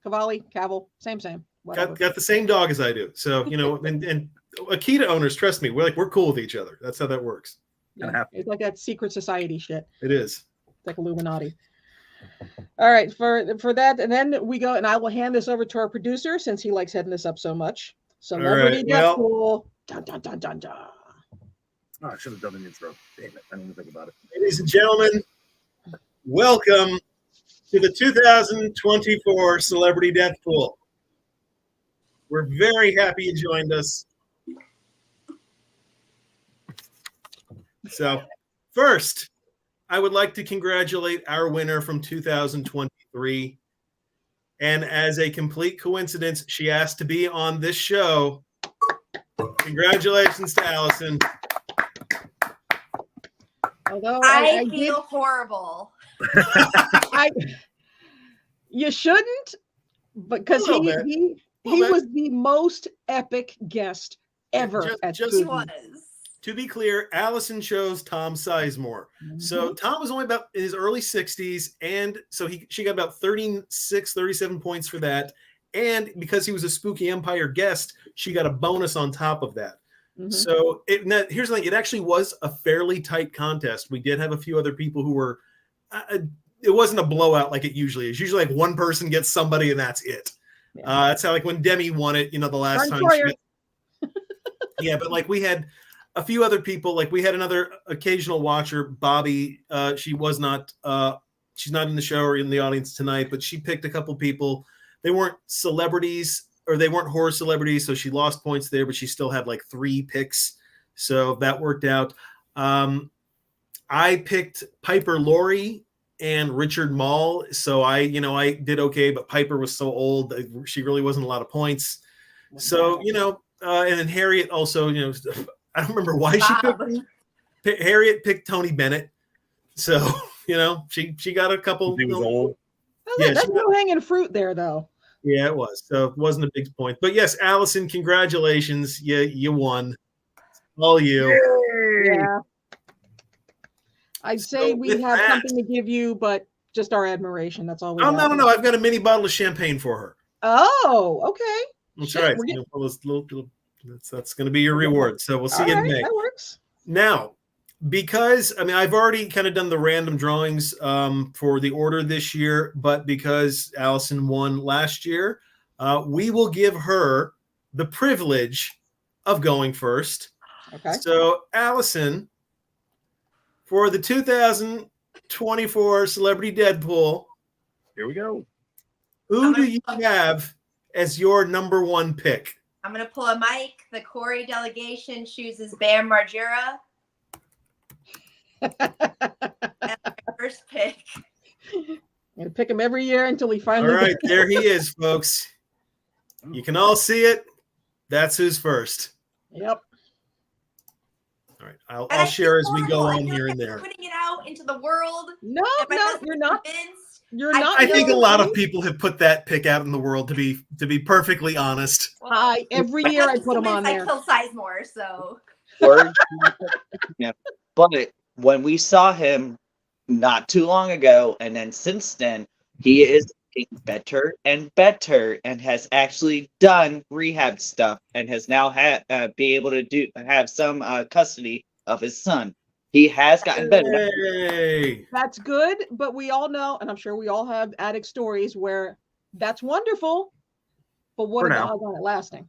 Cavalli, Cavill, same. Whatever. Got the same dog as I do. So and Akita owners, trust me, we're cool with each other. That's how that works. Yeah, have to. it's like that secret society shit. It is. It's like Illuminati. All right, for that, and then we go, and I will hand this over to our producer since he likes heading this up so much. Celebrity right, Deathpool. Dun, dun, dun, dun, dun. Oh, I should have done an intro. Damn it. I didn't even think about it. Ladies and gentlemen, welcome to the 2024 Celebrity Deathpool. We're very happy you joined us. So, first, I would like to congratulate our winner from 2023. And as a complete coincidence, she asked to be on this show. Congratulations to Allison. Although I did- feel horrible. you shouldn't, because A little he Little bit. was the most epic guest ever Just- at just- Food He Week. was. to be clear, Allison chose Tom Sizemore. So Tom was only about in his early 60s, and so she got about 36, 37 points for that. And because he was a Spooky Empire guest, she got a bonus on top of that. So here's the thing. It actually was a fairly tight contest. We did have a few other people who were it wasn't a blowout like it usually is. Usually like one person gets somebody and that's it. That's how like when Demi won it, the last time. Yeah, but like we had a few other people. Like we had another occasional watcher, Bobby. She was not she's not in the show or in the audience tonight, but she picked a couple people. They weren't celebrities or they weren't horror celebrities, so she lost points there, but she still had like 3 picks. So that worked out. I picked Piper Laurie and Richard Mall. So I did okay, but Piper was so old that she really wasn't a lot of points. So, and then Harriet also, I don't remember why she picked me. Harriet picked Tony Bennett. So, she got a couple. He was old. That's no hanging fruit there, though. Yeah, it was. So it wasn't a big point. But yes, Allison, congratulations. You won. All you. Yay! Yeah. I'd say we have something to give you, but just our admiration. That's all we have. No. I've got a mini bottle of champagne for her. Oh, okay. That's right. That's going to be your reward. So we'll see you in May. That works. Now, because I've already kind of done the random drawings for the order this year, but because Allison won last year, we will give her the privilege of going first. Okay. So, Allison, for the 2024 Celebrity Deadpool, here we go. Who do you have as your number 1 pick? I'm going to pull a mic. The Corey delegation chooses Bam Margera. As my first pick. I'm going to pick him every year until he finally. All right, there he is, folks. You can all see it. That's who's first. Yep. All right, I'll share as we go on here and there. Putting it out into the world. No, you're not. You're not. I think a lot of people have put that pick out in the world. To be perfectly honest, every year I put him on there. I kill Sizemore, so. Yeah, but when we saw him not too long ago, and then since then, he is getting better and better, and has actually done rehab stuff, and has now be able to have some custody of his son. He has gotten better. Hey. That's good, but we all know, and I'm sure we all have addict stories where that's wonderful, but what are the odds on it lasting?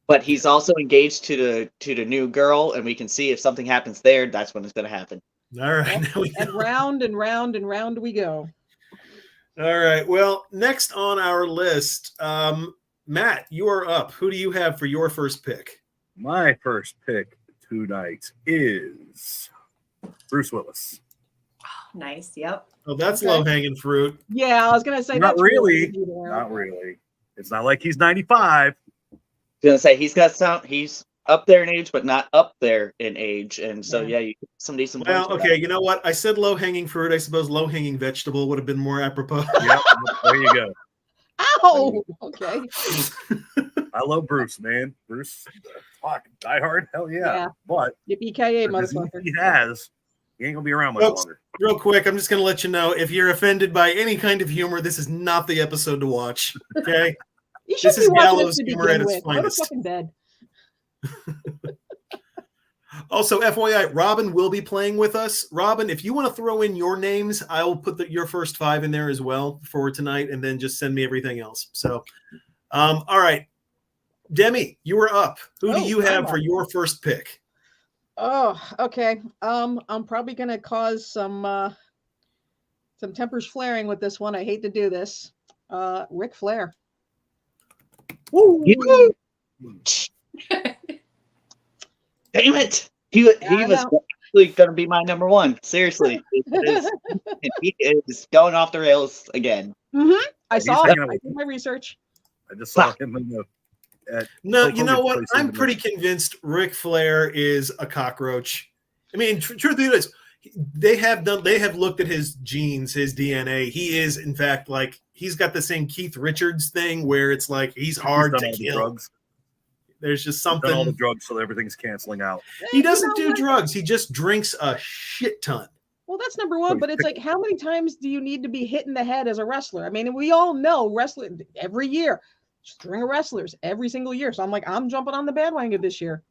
But he's also engaged to the new girl, and we can see if something happens there, that's when it's going to happen. All right. And round and round and round we go. All right. Well, next on our list, Matt, you are up. Who do you have for your first pick? My first pick tonight is Bruce Willis. Oh, nice. Yep. Oh, that's low-hanging fruit. Yeah, I was going to say not that's really. Not really. It's not like he's 95. I was going to say he's up there in age, but not up there in age. And so, you some decent. Well, okay. You know what? I said low-hanging fruit. I suppose low-hanging vegetable would have been more apropos. Yep. There you go. Ow! Okay. I love Bruce, man. Bruce, fuck, Die Hard, hell yeah. But yippee-ki-yay, motherfucker. He ain't gonna be around much longer. Real quick, I'm just gonna let you know, if you're offended by any kind of humor, this is not the episode to watch. Okay. This is gallows humor at its finest. Fucking bed. Also, FYI, Robin will be playing with us. Robin, if you want to throw in your names, I will put your first 5 in there as well for tonight, and then just send me everything else. So, all right. Demi, you are up. Who do you have for your first pick? Oh, okay. I'm probably gonna cause some tempers flaring with this one. I hate to do this. Ric Flair. Woo! Damn it! He was actually going to be my number 1. Seriously, he is going off the rails again. Mm-hmm. I saw it. I did my research. I just saw him in the. No, you know what? I'm pretty convinced Ric Flair is a cockroach. I mean, truth is, they have looked at his genes, his DNA. He is, in fact, like he's got the same Keith Richards thing where it's like he's hard to kill. There's just Done all the something. drugs, so everything's canceling out. He doesn't You know do what? drugs. He just drinks a shit ton. Well, that's number one, but it's like, how many times do you need to be hit in the head as a wrestler? I mean, we all know wrestling every year, string of wrestlers every single year. So I'm like, I'm jumping on the bandwagon this year.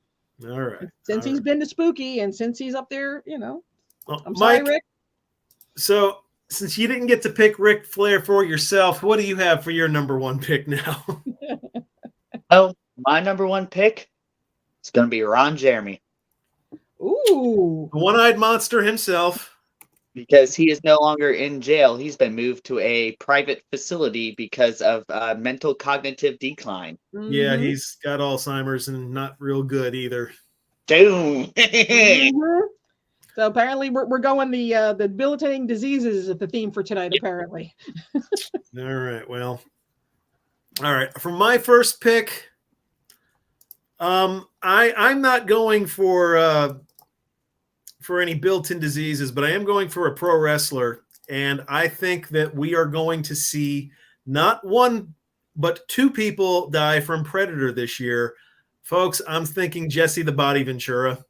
All right. Since all he's right. been to Spooky and since he's up there, you know, Well, I'm Mike, sorry, Rick. So since you didn't get to pick Ric Flair for yourself, what do you have for your number one pick now? Oh, my number one pick is going to be Ron Jeremy Ooh. The one-eyed monster himself. because he is no longer in jail. He's been moved to a private facility because of mental cognitive decline. Yeah, Mhm. he's got Alzheimer's and not real good either. Doom. Mhm. So apparently we're going the debilitating diseases is the theme for tonight, apparently. All right, well. All right. For my first pick, I'm not going for any built-in diseases, but I am going for a pro wrestler, and I think that we are going to see not one but two people die from Predator this year. Folks, I'm thinking Jesse the Body Ventura.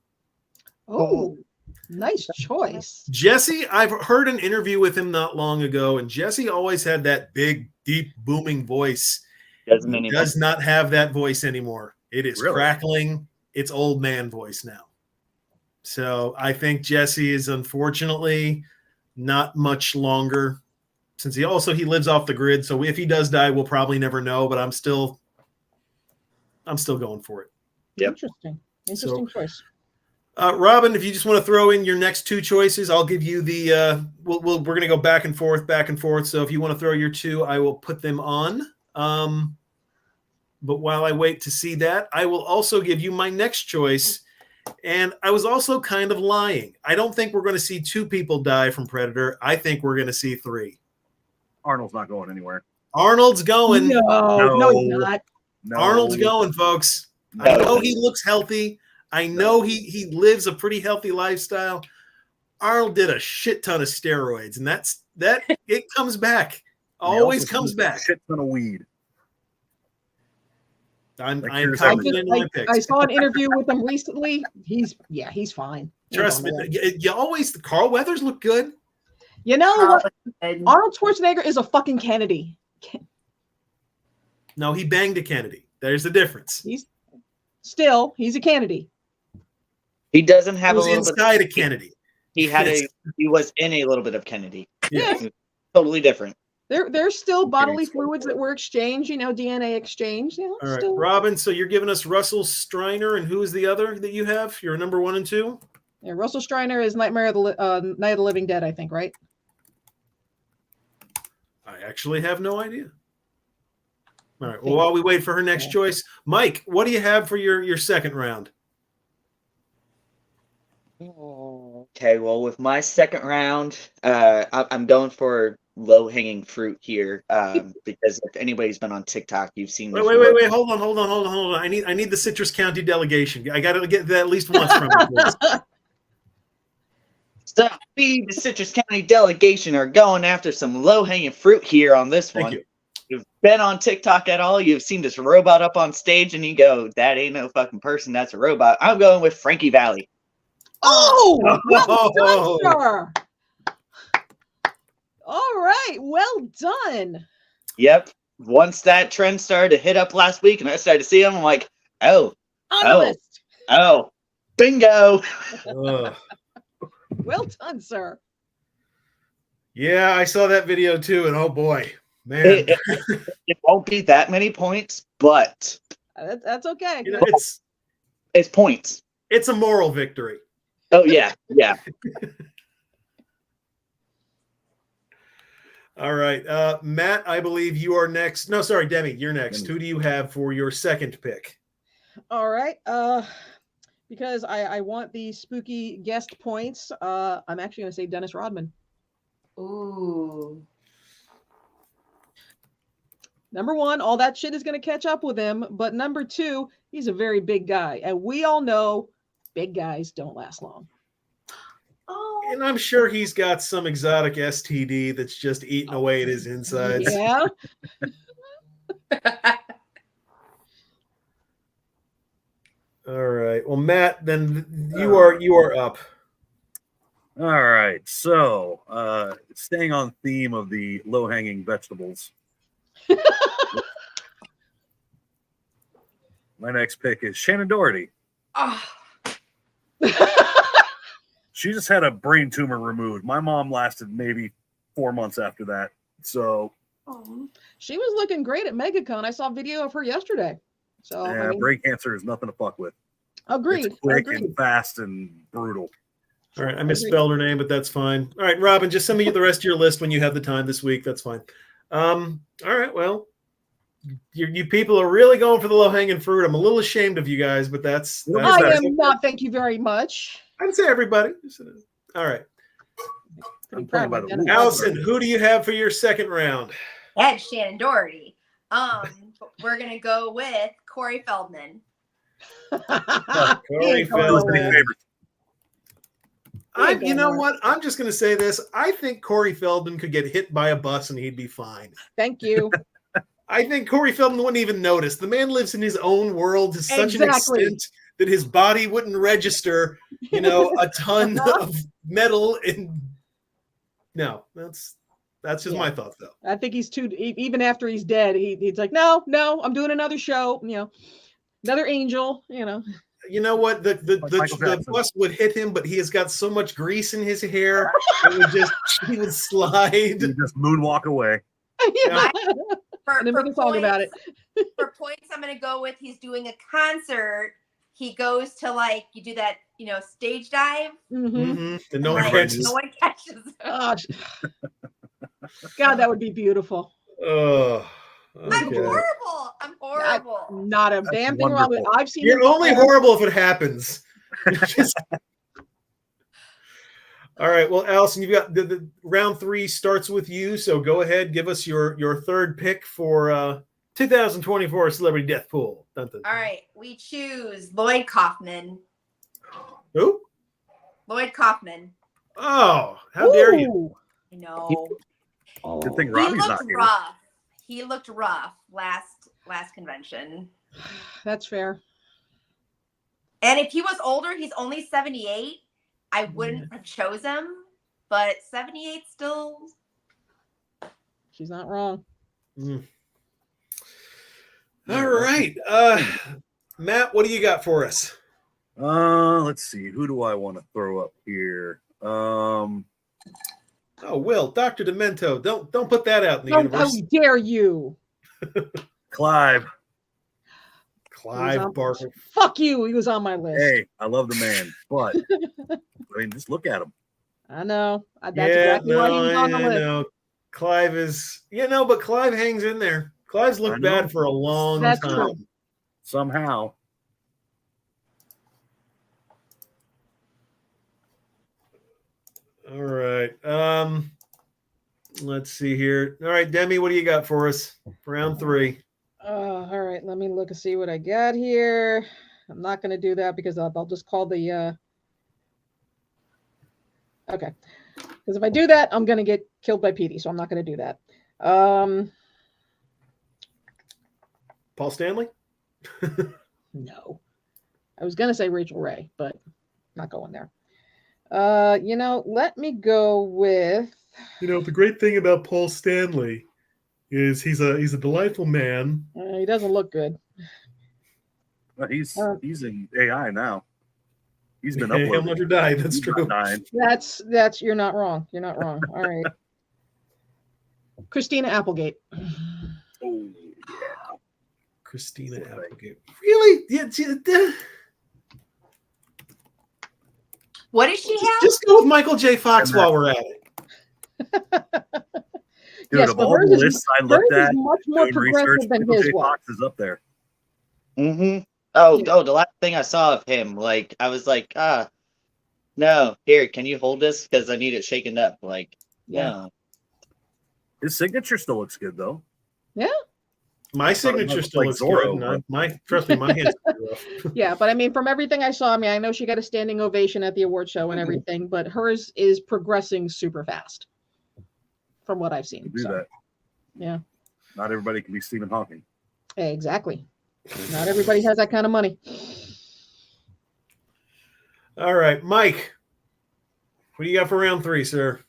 Oh, nice choice. Jesse, I've heard an interview with him not long ago, and Jesse always had that big, deep, booming voice. Doesn't He anymore. does not have that voice anymore. It is Really? crackling. It's old man voice now. So I think Jesse is unfortunately not much longer, since he lives off the grid. So if he does die, we'll probably never know. But I'm still going for it. Yep. Interesting choice. Robin, if you just want to throw in your next two choices, I'll give you the. We're going to go back and forth. So if you want to throw your two, I will put them on. But while I wait to see that, I will also give you my next choice. And I was also kind of lying. I don't think we're going to see two people die from Predator. I think we're going to see three. Arnold's not going anywhere. Arnold's going. No, he's not. No. Arnold's going, folks. I know he looks healthy. I know he lives a pretty healthy lifestyle. Arnold did a shit ton of steroids, and that it comes back. Always also comes smokes back. A shit ton of weed. I'm Here's confident in my I picks. saw an interview with him recently. He's fine. Trust me. You always Carl Weathers look good. You know what? And Arnold Schwarzenegger is a fucking Kennedy. No, he banged a Kennedy. There's the difference. He's a Kennedy. He doesn't He have a was little bit. inside a Kennedy. He was in a little bit of Kennedy. Yeah. Totally different. There's still bodily fluids that were exchanged, DNA exchange. All right, Still. Robin. So you're giving us Russell Streiner, and who is the other that you have? Your number 1 and 2. Yeah, Russell Streiner is Night of the Living Dead, I think, right? I actually have no idea. All right. Well, while we wait for her next choice, Mike, what do you have for your second round? Okay, well, with my second round, I'm going for low-hanging fruit here because if anybody's been on TikTok, you've seen this. Wait. Hold on. I need the Citrus County delegation. I got to get that at least once from you, please. So, the Citrus County delegation are going after some low-hanging fruit here on this Thank one. you. You've been on TikTok at all, you've seen this robot up on stage, and you go, that ain't no fucking person, that's a robot. I'm going with Frankie Valli. Oh, well done, sir. All right, well done. Yep. Once that trend started to hit up last week and I started to see him, I'm like, On the list. bingo. Well done, sir. Yeah, I saw that video too, and oh boy, man. It won't be that many points, but That's okay. it's points. It's a moral victory. Oh, yeah. All right. Matt, I believe you are next. No, sorry, Demi, you're next. Who do you have for your second pick? All right. Because I want the spooky guest points, I'm actually going to say Dennis Rodman. ooh. Number one, all that shit is going to catch up with him. But number two, he's a very big guy. And we all know big guys don't last long. Oh. And I'm sure he's got some exotic STD that's just eating away at his insides. Yeah. Well, Matt, then you are up. All right. So, staying on theme of the low-hanging vegetables. My next pick is Shannon Doherty. Oh, She just had a brain tumor removed. My mom lasted maybe 4 months after that. So, She was looking great at MegaCon. I saw a video of her yesterday. So yeah, I mean, brain cancer is nothing to fuck with. agreed. It's quick Agreed. and fast and brutal. All right, I misspelled her name, but that's fine. All right, Robin, just send me the rest of your list when you have the time this week. That's fine. All right, well, you people are really going for the low-hanging fruit. I'm a little ashamed of you guys, but that's I am not. Thank you very much. I'd say everybody. All right. I'm playing by the rules. Allison, who do you have for your second round? that's Shannon Doherty. We're gonna go with Corey Feldman. Corey Feldman. You know what? I'm just going to say this. I think Corey Feldman could get hit by a bus and he'd be fine. Thank you. I think Corey Feldman wouldn't even notice. The man lives in his own world to such an extent that his body wouldn't register, a ton of metal. And no, that's just my thoughts, though. I think he's too. Even after he's dead, he's like, no, I'm doing another show. Another angel. You know what? The bus would hit him, but he has got so much grease in his hair, he would slide. He just moonwalk away. Yeah. For about it. For points, I'm gonna go with he's doing a concert. He goes to you do that, stage dive. Mm-hmm. And no one catches. No one catches him. Oh, God, that would be beautiful. Oh. Okay. I'm horrible. Not a damn thing wrong with it. I've seen. You're only horrible if it happens. All right. Well, Allison, you've got the round 3 starts with you. So go ahead, give us your third pick for 2024 Celebrity Death Pool. Dun, dun, dun. All right, we choose Lloyd Kaufman. Who? Lloyd Kaufman. Oh, how dare you? I know. Good thing He Robbie's not looked here. rough. He looked rough last convention. That's fair. And if he was older, he's only 78. I wouldn't have chose him, but 78 still. She's not wrong. Mm. All right. Matt, what do you got for us? Let's see. Who do I want to throw up here? Oh, Will, Dr. Demento. Don't put that out in the universe. How dare you? Clive Barker. Fuck you. He was on my list. Hey, I love the man, but just look at him. I know. That's exactly why he was on the list. Know. Clive is, but Clive hangs in there. Clive's looked bad for a long time. True. Somehow. All right. Let's see here. All right, Demi, what do you got for us for round 3? All right. Let me look and see what I got here. I'm not going to do that because I'll just call the. Okay. Because if I do that, I'm going to get killed by Petey. So I'm not going to do that. Paul Stanley? No. I was going to say Rachel Ray, but not going there. Let me go with. The great thing about Paul Stanley is he's a delightful man. He doesn't look good. Well, he's in AI now. He's been He'll uploaded. never die. That's He's true. not dying. That's you're not wrong. You're not wrong. All right. Christina Applegate. Oh, yeah. Christina Applegate. Really? Yeah. What does she have? Just go with Michael J. Fox while we're at it. Dude, Yes, of but all the hers is- lists I looked hers is at, much more doing research, progressive than Michael his J. was. Fox is up there. Mm-hmm. Oh, the last thing I saw of him, I was like, no, here, can you hold this? Because I need it shaken up. No. His signature still looks good, though. Yeah. My signature still looks good. And trust me, my hands are rough. Yeah, but I mean, from everything I saw, I know she got a standing ovation at the award show and everything, but hers is progressing super fast, from what I've seen. Do that. Yeah. Not everybody can be Stephen Hawking. Exactly. Not everybody has that kind of money. All right, Mike. What do you got for round 3, sir?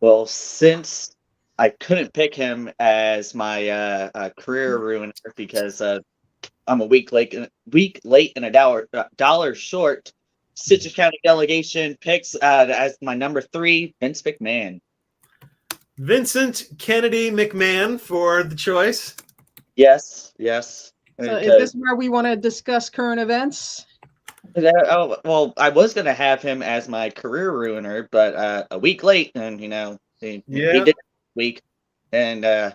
Well, since I couldn't pick him as my career ruiner because I'm a week late and a dollar short, Citrus County delegation picks as my number 3, Vince McMahon. Vincent Kennedy McMahon for the choice. Yes. So is this where we want to discuss current events? Well, I was gonna have him as my career ruiner, but a week late, and he did it week, and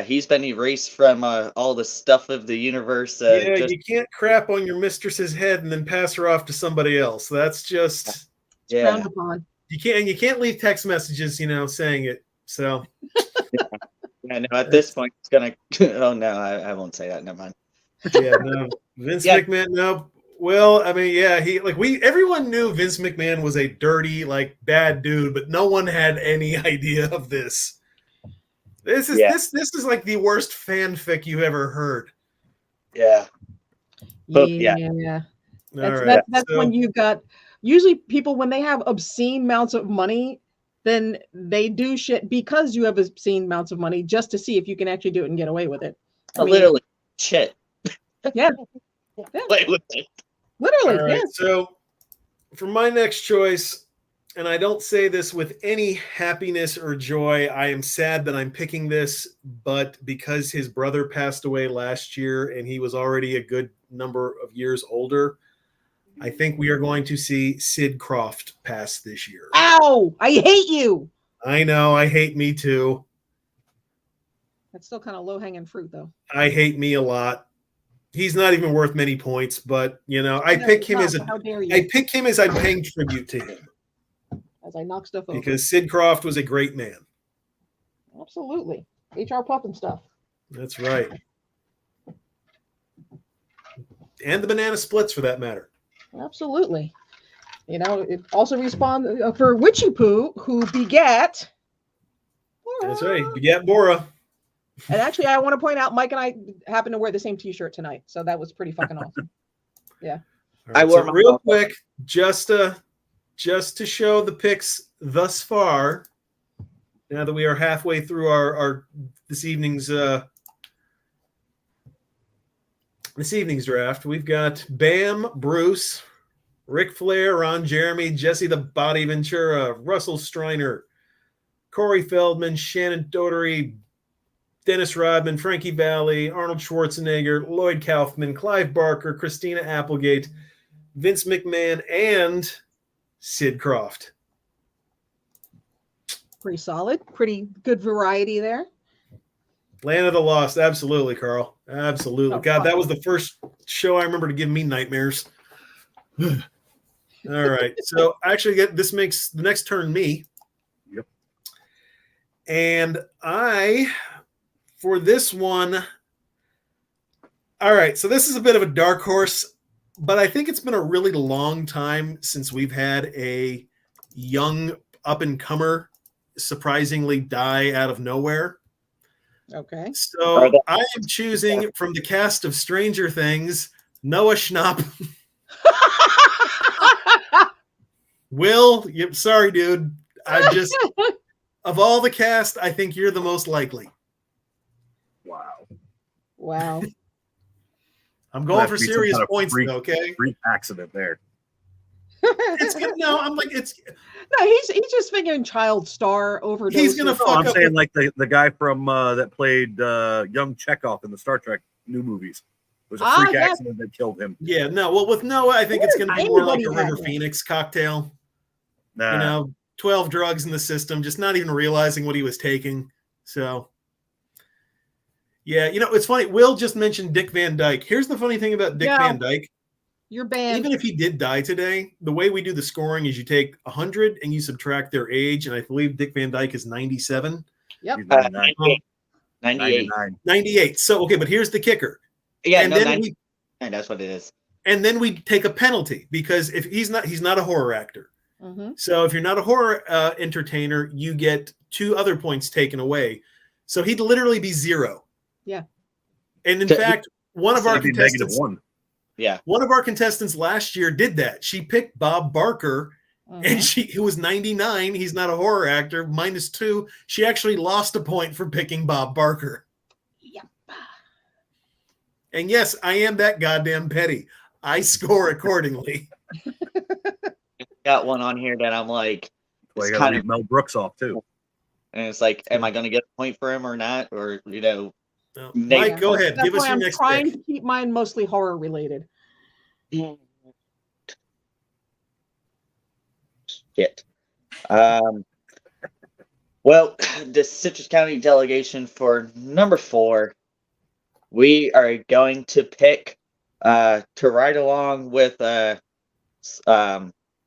he's been erased from all the stuff of the universe. You can't crap on your mistress's head and then pass her off to somebody else. That's just frowned upon. You can't leave text messages, saying it. So at this point it's gonna. Oh no, I won't say that. Never mind. Yeah, no, Vince McMahon. No. Well, I mean, yeah, everyone knew Vince McMahon was a dirty, bad dude, but no one had any idea of this. This is like the worst fanfic you ever heard. Yeah. But, That's when you've got usually people when they have obscene amounts of money, then they do shit because you have obscene amounts of money just to see if you can actually do it and get away with it. Literally shit. Yeah. Play with it. Literally. All right, so for my next choice, and I don't say this with any happiness or joy, I am sad that I'm picking this, but because his brother passed away last year and he was already a good number of years older, I think we are going to see Sid Croft pass this year. Ow! I hate you! I know, I hate me too. That's still kind of low-hanging fruit, though. I hate me a lot. He's not even worth many points, but I pick him as I'm paying tribute to him. As I knock stuff over. Because Sid Croft was a great man. Absolutely. HR Puff and stuff. That's right. And the banana splits for that matter. Absolutely. It also respawned for Witchy Poo, who begat. That's right. Begat Bora. And actually, I want to point out, Mike and I happen to wear the same T-shirt tonight, so that was pretty fucking awesome. Yeah. Right, I wore real quick, just to show the picks thus far. Now that we are halfway through our this evening's draft, we've got Bam, Bruce, Ric Flair, Ron Jeremy, Jesse the Body Ventura, Russell Striner, Corey Feldman, Shannon Doherty, Dennis Rodman, Frankie Valli, Arnold Schwarzenegger, Lloyd Kaufman, Clive Barker, Christina Applegate, Vince McMahon, and Sid Croft. Pretty solid. Pretty good variety there. Land of the Lost. Absolutely, Carl. Absolutely. God, that was the first show I remember to give me nightmares. All right. So actually, this makes the next turn me. Yep. And for this one, all right, so this is a bit of a dark horse, but I think it's been a really long time since we've had a young up-and-comer surprisingly die out of nowhere. Okay. So I am choosing from the cast of Stranger Things, Noah Schnapp. Will, sorry, dude. I just, of all the cast, I think you're the most likely. Wow. I'm going for serious points, though, okay? Freak accident there. It's good. No, I'm like, it's. No, he's just figuring child star overdose. He's going to fuck up. I'm saying like the guy from that played young Chekhov in the Star Trek new movies. It was a freak accident that killed him. Yeah, no. Well, with Noah, I think it's going to be more like a River Phoenix cocktail. Nah. 12 drugs in the system, just not even realizing what he was taking. So, yeah, it's funny. Will just mentioned Dick Van Dyke. Here's the funny thing about Dick Van Dyke. You're banned. Even if he did die today, the way we do the scoring is you take 100 and you subtract their age. And I believe Dick Van Dyke is 97. Yep. 98. 98. So, okay, but here's the kicker. Yeah, and no, then that's what it is. And then we take a penalty because if he's not a horror actor. Mm-hmm. So if you're not a horror entertainer, you get 2 other points taken away. So he'd literally be 0. Yeah. And in fact, one of our contestants, -1. Yeah. One of our contestants last year did that. She picked Bob Barker, and he was 99. He's not a horror actor, -2. She actually lost a point for picking Bob Barker. Yep. And yes, I am that goddamn petty. I score accordingly. Got one on here that I'm like, Well, it's you got to kind leave of, Mel Brooks off too. and it's like, am I going to get a point for him or not? Or, No. Nate- Mike, go ahead. That's Give us why your I'm next trying pick. to keep mine mostly horror related. Shit. Well, the Citrus County delegation for number 4, we are going to pick to ride along with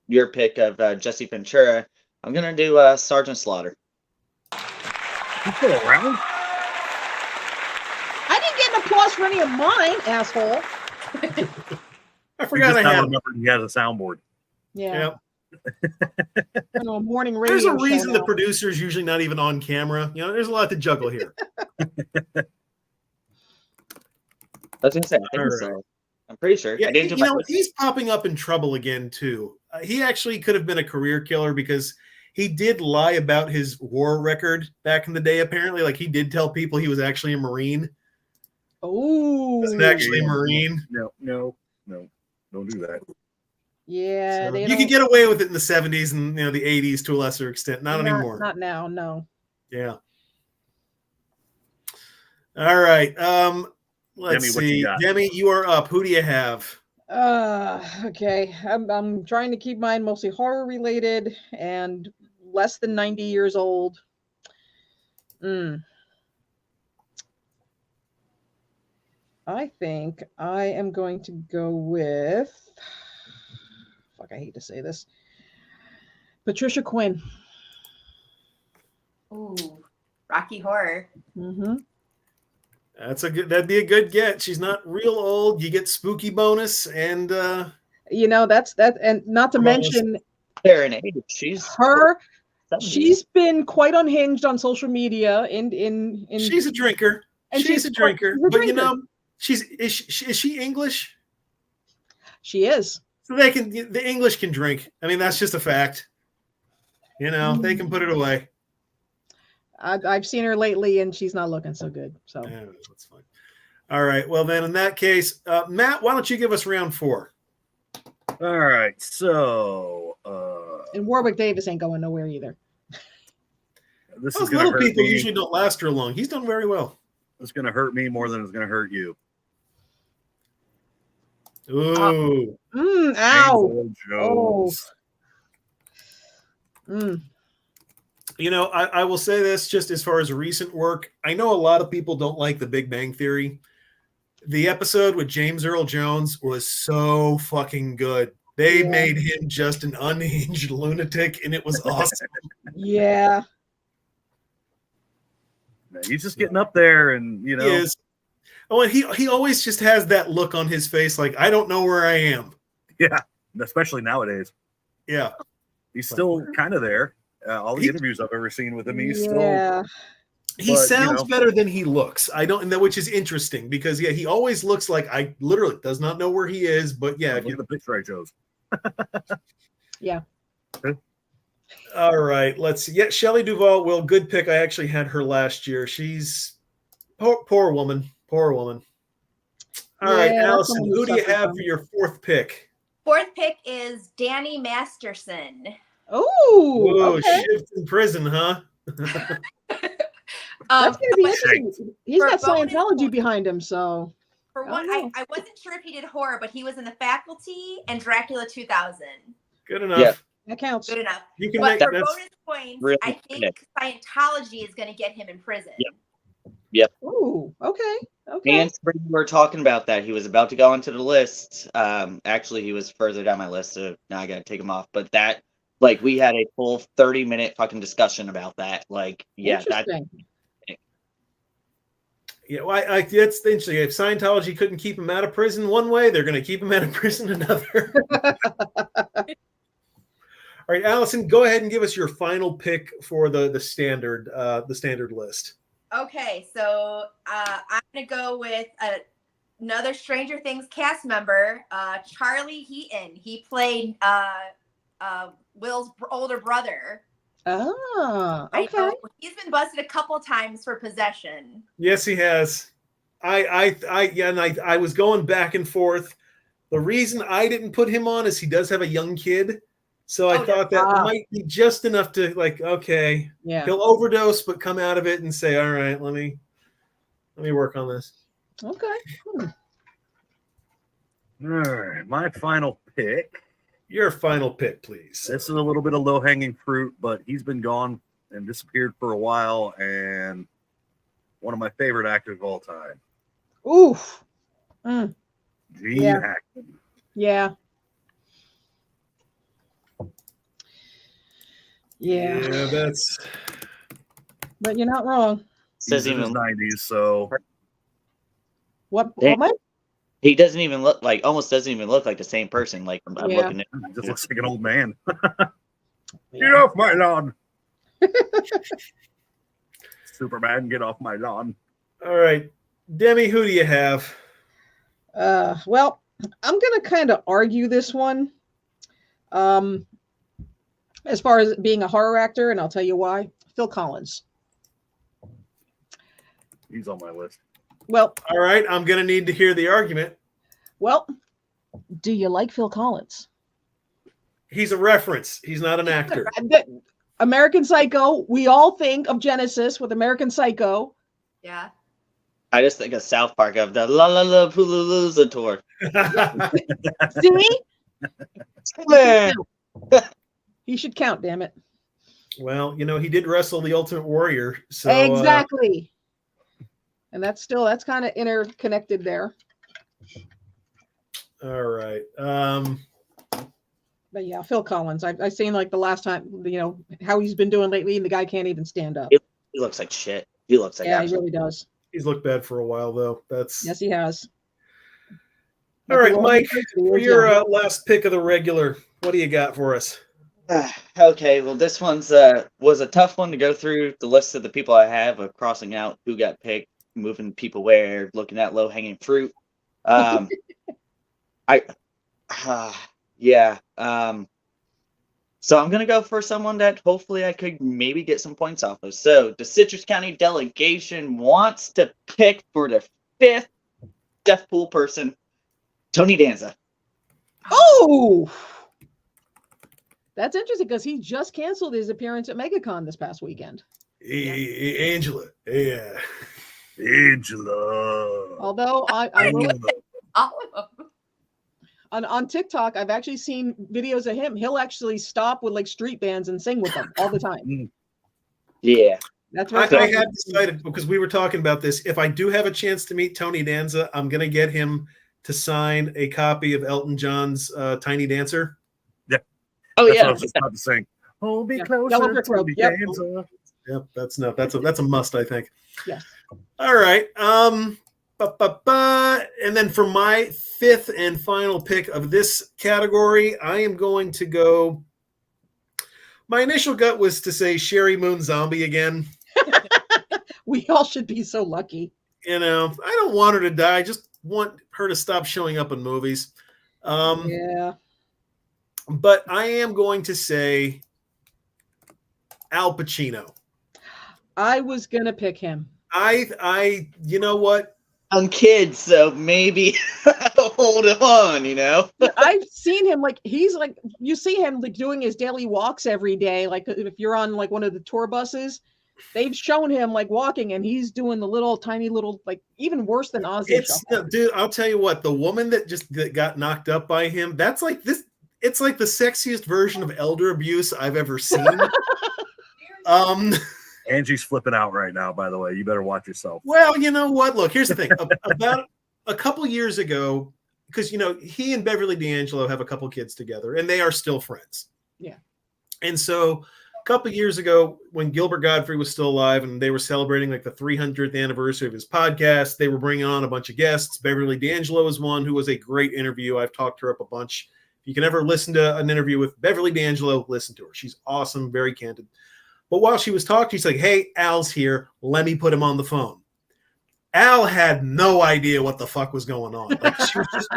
your pick of Jesse Ventura. I'm gonna do Sergeant Slaughter. You still around? I didn't get an applause for any of mine, asshole. I We forgot just I now had him. remembered he has a soundboard. Yeah. Yeah. I know, morning radio. There's a show reason the now. producer's usually not even on camera. You know, there's a lot to juggle here. I was gonna say, I think All so. I'm pretty sure. Yeah, I didn't do you my know, list. he's popping up in trouble again too. He actually could have been a career killer because he did lie about his war record back in the day. Apparently, like he did tell people he was actually a Marine. Oh. Wasn't actually a Marine. No, don't do that. Yeah, So they you don't. could get away with it in the 70s and the 80s to a lesser extent. Not anymore. Not now. No. Yeah. All right. Let's Demi, what you see. got? Demi, you are up. Who do you have? Okay. I'm trying to keep mine mostly horror related and less than 90 years old. I think I am going to go with. Fuck, I hate to say this. Patricia Quinn. Ooh, Rocky Horror. Mm-hmm. That'd be a good get. She's not real old. You get spooky bonus and That's and not to mention Fair in age. She's her. 70. She's been quite unhinged on social media. In she's a drinker. and She's a drinker. she's a But drinker. is she English? She is. So the English can drink. I mean, that's just a fact. They can put it away. I've seen her lately, and she's not looking so good. So Yeah, that's fine. All right. Well, then in that case, Matt, why don't you give us round 4? All right, so and Warwick Davis ain't going nowhere either. this is Those going to little hurt people me. usually don't last real long. He's done very well. It's going to hurt me more than it's going to hurt you. Ooh. Ow. Jones. I will say this just as far as recent work. I know a lot of people don't like The Big Bang Theory. The episode with James Earl Jones was so fucking good. They made him just an unhinged lunatic, and it was awesome. Yeah. He's just getting up there, and He is. Oh, and he always just has that look on his face, like I don't know where I am. yeah, especially nowadays. Yeah, He's still kind of there. All the interviews I've ever seen with him, he's still. he But, sounds better than he looks. I don't, and that which is interesting because he always looks like I literally does not know where he is. But yeah, Look at the picture I chose. Yeah. All right, let's see. Yeah, Shelley Duvall. Well, good pick. I actually had her last year. She's poor woman. Poor woman. All right, Yeah, that's Allison, someone who who do you suffers have from- for your 4th pick? 4th pick is Danny Masterson. Oh, Oh, okay. shift in prison, huh? That's gonna be interesting. He's for got bonus Scientology points. behind him, so For I one, don't know. I wasn't sure if he did horror, but he was in The Faculty and Dracula 2000. Good enough. Yeah. that counts. Good enough. You can But make for that's bonus points, really I think Scientology is going to get him in prison. Yep. Ooh, okay. Okay. And we were talking about that. He was about to go onto the list. Actually, he was further down my list, so now I got to take him off. But that, we had a full 30-minute fucking discussion about that. Interesting. yeah. Well, that's interesting. If Scientology couldn't keep him out of prison one way, they're going to keep him out of prison another. All right, Allison, go ahead and give us your final pick for the standard list. Okay, so I'm going to go with another Stranger Things cast member, Charlie Heaton. He played Will's older brother. Oh, I okay. know he's been busted a couple times for possession. Yes, he has. I was going back and forth. The reason I didn't put him on is he does have a young kid. So I thought that might be just enough to like, okay, Yeah. he'll overdose, but come out of it and say, all right, let me work on this. Okay. All right, my final pick. Your final pick, please. This is a little bit of low-hanging fruit, but he's been gone and disappeared for a while, and one of my favorite actors of all time. Oof. Gene Yeah. Hackman. Yeah. Yeah. Yeah, that's. But you're not wrong. He's in his 90s, so What? Damn. What? He doesn't even look like, almost doesn't even look like the same person. Like I'm Yeah. looking at. he just looks like an old man. Get Yeah. off my lawn. Superman, get off my lawn. All right. Demi, who do you have? Well, I'm gonna kind of argue this one. As far as being a horror actor, and I'll tell you why. Phil Collins. He's on my list. Well, All right. I'm going to need to hear the argument. Do you like Phil Collins? He's a reference. He's not an actor. American Psycho. We all think of Genesis with American Psycho. Yeah. I just think of South Park of the La La La Pululuza tour. See? Man. He should count, damn it. Well, he did wrestle the Ultimate Warrior. So Exactly. And that's kind of interconnected there. All right. But yeah, Phil Collins. I've seen like the last time, how he's been doing lately, and the guy can't even stand up. He looks like shit. He looks like Yeah, he really does. He's looked bad for a while, though. Yes, he has. All right, Mike, for your last pick of the regular, what do you got for us? Okay, well, this one's was a tough one to go through the list of the people I have of crossing out who got picked, moving people where, looking at low hanging fruit. So I'm gonna go for someone that hopefully I could maybe get some points off of. So the Citrus County delegation wants to pick for the 5th Deathpool person, Tony Danza. Oh, that's interesting because he just canceled his appearance at MegaCon this past weekend. Angela, yeah, Angela. Although I will, All of them. on TikTok, I've actually seen videos of him. He'll actually stop with like street bands and sing with them all the time. Yeah. That's I very have decided, because we were talking about this, if I do have a chance to meet Tony Danza, I'm going to get him to sign a copy of Elton John's Tiny Dancer. Oh That's yeah. what I was just about to sing. Hold me Yeah. closer, Yellow Brick Road. Tony Yep. Danza. Yep, that's a must, I think. Yes. All right. And then for my 5th and final pick of this category, I am going to go. My initial gut was to say Sherry Moon Zombie again. We all should be so lucky. I don't want her to die. I just want her to stop showing up in movies. Yeah. But I am going to say Al Pacino. I was gonna pick him. You know what? I'm kids, so maybe hold him on, I've seen him he's you see him doing his daily walks every day. Like if you're on like one of the tour buses, they've shown him walking, and he's doing the tiny little even worse than Ozzy. Dude, I'll tell you what, the woman that got knocked up by him, that's like this. It's like the sexiest version of elder abuse I've ever seen. Angie's flipping out right now, by the way. You better watch yourself. Well, you know what? Look, here's the thing. About a couple years ago, because he and Beverly D'Angelo have a couple kids together, and they are still friends. Yeah. And so a couple years ago, when Gilbert Gottfried was still alive, and they were celebrating the 300th anniversary of his podcast, they were bringing on a bunch of guests. Beverly D'Angelo is one, who was a great interview. I've talked her up a bunch. If you can ever listen to an interview with Beverly D'Angelo, listen to her. She's awesome, very candid. But while she was talking, she's like, "Hey, Al's here. Let me put him on the phone." Al had no idea what the fuck was going on. Like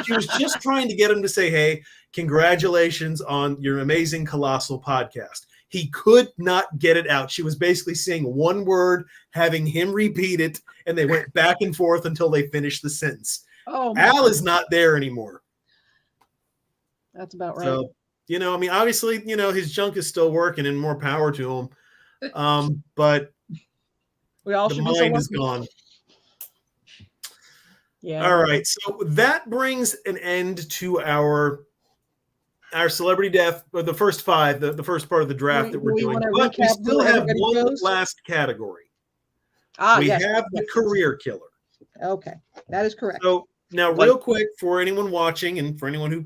she was just trying to get him to say, "Hey, congratulations on your amazing colossal podcast." He could not get it out. She was basically saying one word, having him repeat it, and they went back and forth until they finished the sentence. Oh, Al is not there anymore. That's about right. So, I mean, obviously, his junk is still working, and more power to him. But we all the should be so mind is lucky. gone. Yeah. All right. So that brings an end to our celebrity death, or the first five, the first part of the draft that we're doing. But we still have one last category. We have the career killer. Okay, that is correct. So now, real quick, for anyone watching and for anyone who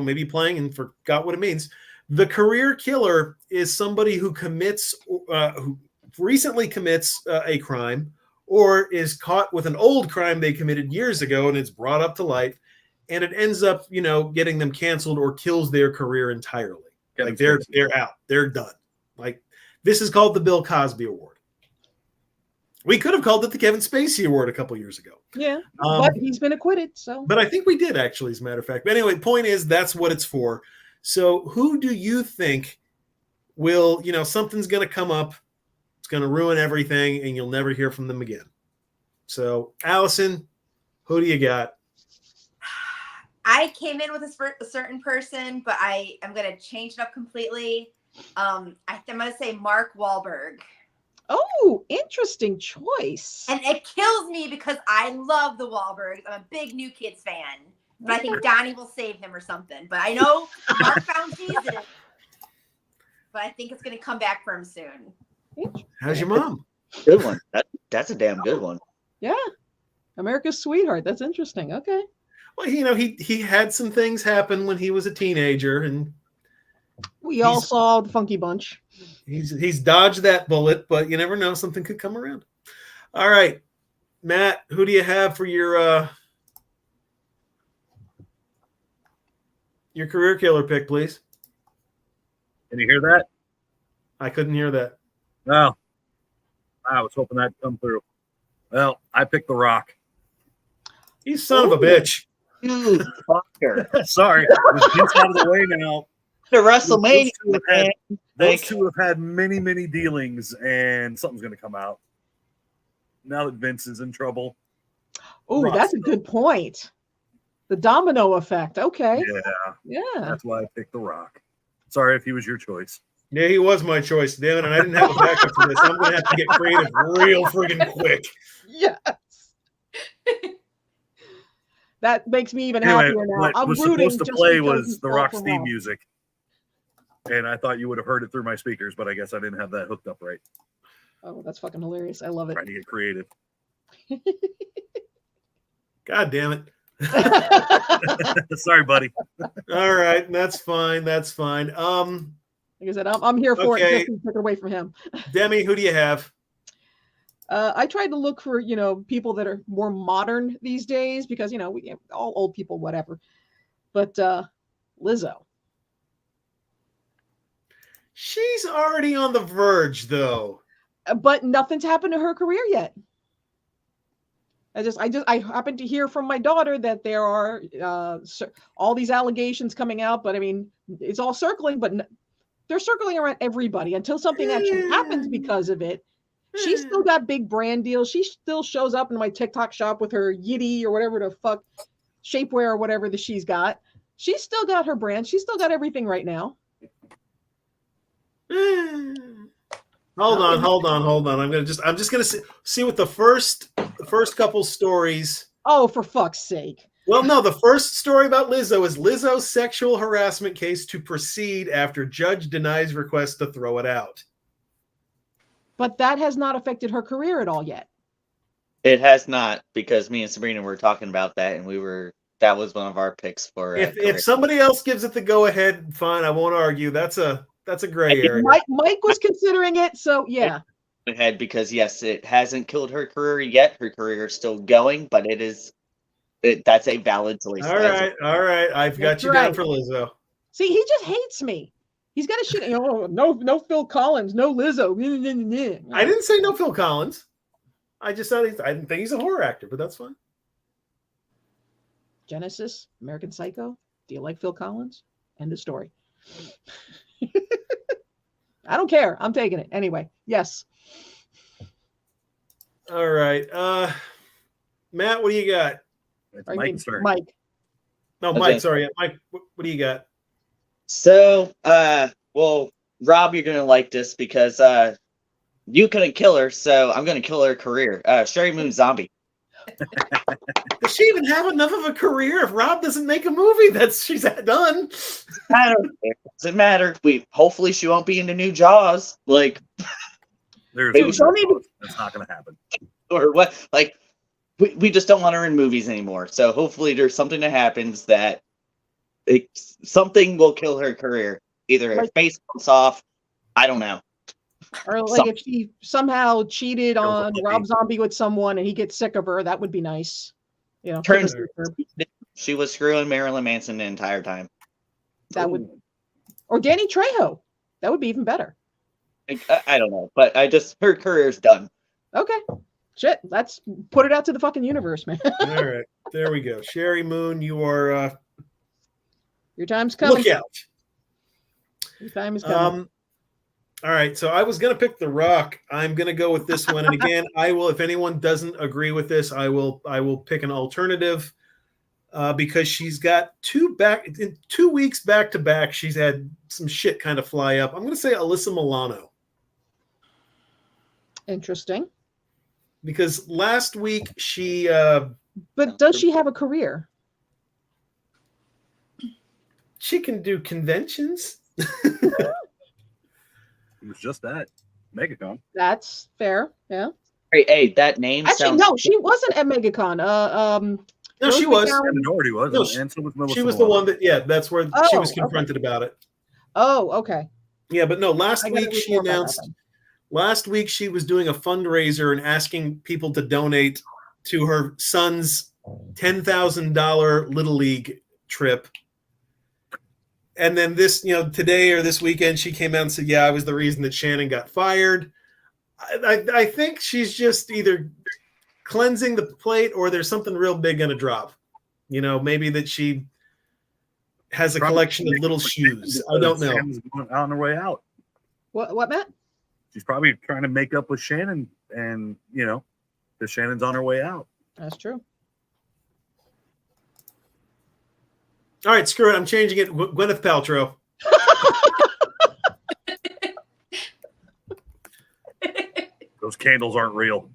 maybe playing and forgot what it means, the career killer is somebody who who recently commits a crime, or is caught with an old crime they committed years ago and it's brought up to light, and it ends up, getting them canceled or kills their career entirely. Like they're out, they're done. Like, this is called the Bill Cosby Award. We could have called it the Kevin Spacey Award a couple years ago. Yeah, but he's been acquitted. So, but I think we did, actually, as a matter of fact. But anyway, point is, that's what it's for. So who do you think will, something's going to come up, it's going to ruin everything, and you'll never hear from them again? So, Allison, who do you got? I came in with a certain person, but I am going to change it up completely. I'm going to say Mark Wahlberg. Oh, interesting choice. And it kills me because I love the Wahlbergs. I'm a big New Kids fan. But I think Donnie will save him or something. But I know Mark found Jesus. But I think it's going to come back for him soon. How's your mom? Good one. That's a damn good one. Yeah. America's sweetheart. That's interesting. Okay. Well, he had some things happen when he was a teenager, and we all saw the Funky Bunch. He's dodged that bullet, but you never know, something could come around. All right, Matt, who do you have for your career killer pick, please? Can you hear that? I couldn't hear that. No, I was hoping that'd come through. Well, I picked The Rock. You son of a bitch. You fucker. Sorry, it's out of the way now. The WrestleMania. Those two have had many, many dealings, and something's going to come out. Now that Vince is in trouble. Oh, that's a good point. The domino effect. Okay. Yeah. That's why I picked The Rock. Sorry if he was your choice. Yeah, he was my choice, damn it, and I didn't have a backup for this. I'm going to have to get creative real friggin' quick. Yes. That makes me even happier now. What I'm was rooting supposed to just play because was The Rock's theme music. And I thought you would have heard it through my speakers, but I guess I didn't have that hooked up right. Oh, that's fucking hilarious. I love it. Trying to get creative. God damn it. Sorry, buddy. All right, that's fine. That's fine. Like I said, I'm here for it. Just to take it away from him. Demi, who do you have? I tried to look for, people that are more modern these days because, we all old people, whatever. But Lizzo. She's already on the verge, though. But nothing's happened to her career yet. I happened to hear from my daughter that there are all these allegations coming out, but I mean, it's all circling, but they're circling around everybody until something actually happens because of it. She's still got big brand deals. She still shows up in my TikTok shop with her Yiddy or whatever the fuck shapewear or whatever that she's got. She's still got her brand. She's still got everything right now. Hold on. I'm just gonna see what the first couple stories. Oh, for fuck's sake. Well, no, the first story about Lizzo is Lizzo's sexual harassment case to proceed after judge denies request to throw it out. But that has not affected her career at all yet. It has not, because me and Sabrina were talking about that, and that was one of our picks for. If somebody else gives it the go ahead, fine. I won't argue. That's a gray area. Mike was considering it, so yeah. Ahead, because yes, it hasn't killed her career yet. Her career is still going, but that's a valid choice. All right. I've got you down for Lizzo. See, he just hates me. He's got a shit. No Phil Collins, no Lizzo. I didn't say no Phil Collins. I just thought I didn't think he's a horror actor, but that's fine. Genesis, American Psycho. Do you like Phil Collins? End of story. I don't care. I'm taking it. Anyway, yes. All right. Matt, what do you got? It's Or you mean Mike's turn. Mike. No, Okay. Mike, sorry. Mike, what do you got? So, well, Rob, you're gonna like this because you couldn't kill her, so I'm gonna kill her career. Sherry Moon Zombie. Does she even have enough of a career if Rob doesn't make a movie that she's done? I don't care. Doesn't matter. Hopefully she won't be in the new Jaws, like, There's Maybe no she'll doubt that's not going to happen. or what. Like, we just don't want her in movies anymore. So hopefully there's something that happens that something will kill her career. Either her Like- face comes off. I don't know. Or like if she somehow cheated on Rob Zombie with someone and he gets sick of her, that would be nice. You know, Turns- tip us through. She was screwing Marilyn Manson the entire time. That would, or Danny Trejo. That would be even better. I don't know, but her career's done. Okay. Shit. Let's put it out to the fucking universe, man. All right. There we go. Sherry Moon, you are Your time's coming. look out. Your time is coming. All right, so I was gonna pick The Rock. I'm gonna go with this one, and again, I will. If anyone doesn't agree with this, I will pick an alternative because she's got 2 weeks back to back. She's had some shit kind of fly up. I'm gonna say Alyssa Milano Interesting. because last week she But does she have a career? can do conventions. It was just that. MegaCon. That's fair. Yeah. Hey, that name Actually, sounds. no, she wasn't at MegaCon. No, she was. McGowan- And Minority was. No, and so was Melissa She was the Milano. one that. Yeah, that's where she Oh, was confronted about it. Oh, okay. Yeah, but no. Last I gotta week read she more about that announced. then. Last week she was doing a fundraiser and asking people to donate to her son's $10,000 Little League trip. And then today or this weekend, she came out and said, "Yeah, I was the reason that Shannon got fired." I think she's just either cleansing the plate or there's something real big going to drop. Maybe that she has a collection of little shoes. I don't know. Shannon's going on her way out. What, Matt? She's probably trying to make up with Shannon, and because Shannon's on her way out. That's true. All right, screw it. I'm changing it. Gwyneth Paltrow. Those candles aren't real.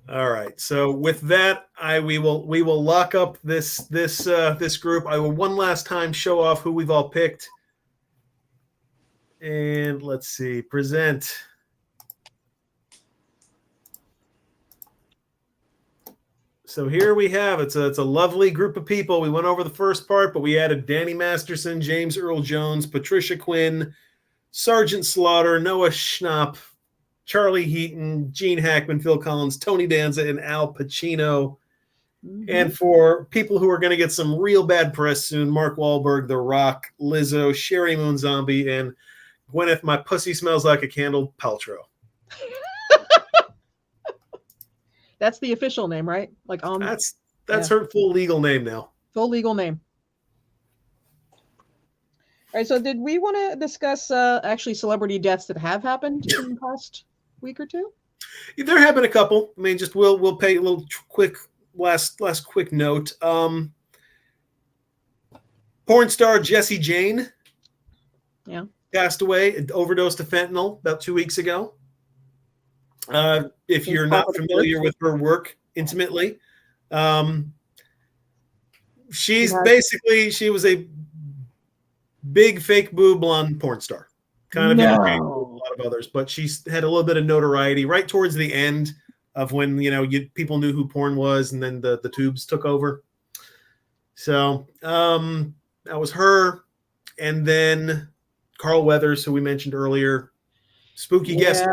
All right. So with that, we will lock up this group. I will one last time show off who we've all picked. And let's see. Present. So here we have it's a lovely group of people. We went over the first part, but we added Danny Masterson, James Earl Jones, Patricia Quinn, Sergeant Slaughter, Noah Schnapp, Charlie Heaton, Gene Hackman, Phil Collins, Tony Danza, and Al Pacino. Mhm. And for people who are going to get some real bad press soon, Mark Wahlberg, The Rock, Lizzo, Sherry Moon Zombie, and Gwyneth, my pussy smells like a candle, Paltrow. That's the official name, right? Like That's yeah. her full legal name now. full legal name. All right. So, did we want to discuss actually celebrity deaths that have happened in the past week or two? There have been a couple. I mean, just we'll pay a little quick last quick note. Porn star Jessie Jane, passed away, overdosed to fentanyl about 2 weeks ago. If you're not familiar with her work intimately, she was a big fake boob blonde porn star, kind of interchangeable with a lot of others, but she's had a little bit of notoriety right towards the end of when people knew who porn was, and then the tubes took over. So that was her, and then Carl Weathers, who we mentioned earlier, spooky guest.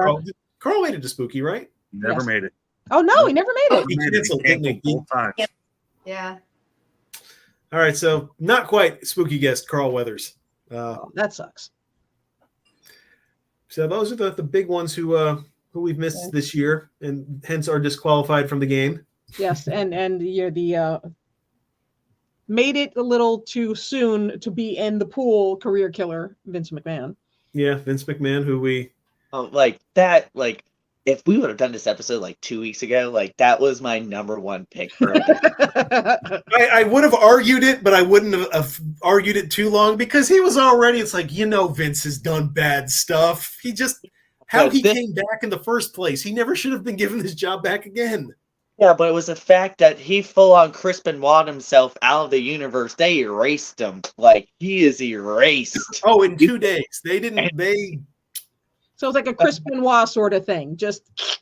Carl made it to Spooky, right? Never made it. Oh no, he never made it. He canceled, didn't he? Full time. Yeah. All right, so not quite spooky guest Carl Weathers. Oh, that sucks. So those are the big ones who who we've missed this year, and hence are disqualified from the game. Yes, and the made it a little too soon to be in the pool career killer, Vince McMahon. Yeah, Vince McMahon, who we like that, like if we would have done this episode like 2 weeks ago, like that was my number one pick for like I would have argued it, but I wouldn't have argued it too long because he was already. It's like, Vince has done bad stuff. He just came back in the first place. He never should have been given his job back again. Yeah, but it was the fact that he full on Chris Benoit himself out of the universe. They erased him. Like he is erased. Oh, in 2 days. They So it's like a Chris Benoit sort of thing. Just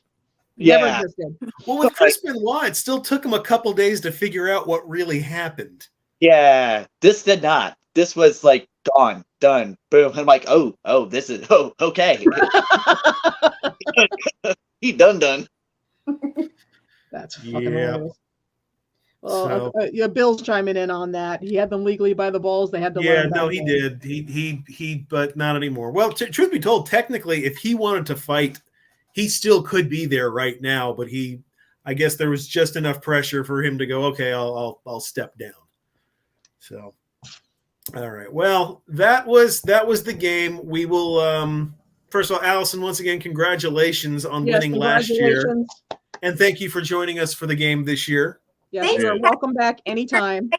Yeah. never existed. Well, with Chris Benoit, it still took him a couple days to figure out what really happened. Yeah, this did not. This was like gone, done, boom. I'm like, this is okay. He done. That's fucking Yeah. hilarious. Well, So- Bill's chiming in on that. He had them legally by the balls. They had to Yeah, learn. no, back he then. did. He, but not anymore. Well, truth be told, technically, if he wanted to fight, he still could be there right now. But I guess there was just enough pressure for him to go, okay, I'll step down. So, all right. Well, that was the game. We will. First of all, Allison, once again, congratulations on winning last year, congratulations. and thank you for joining us for the game this year. Yes, Thank you're you. welcome back anytime.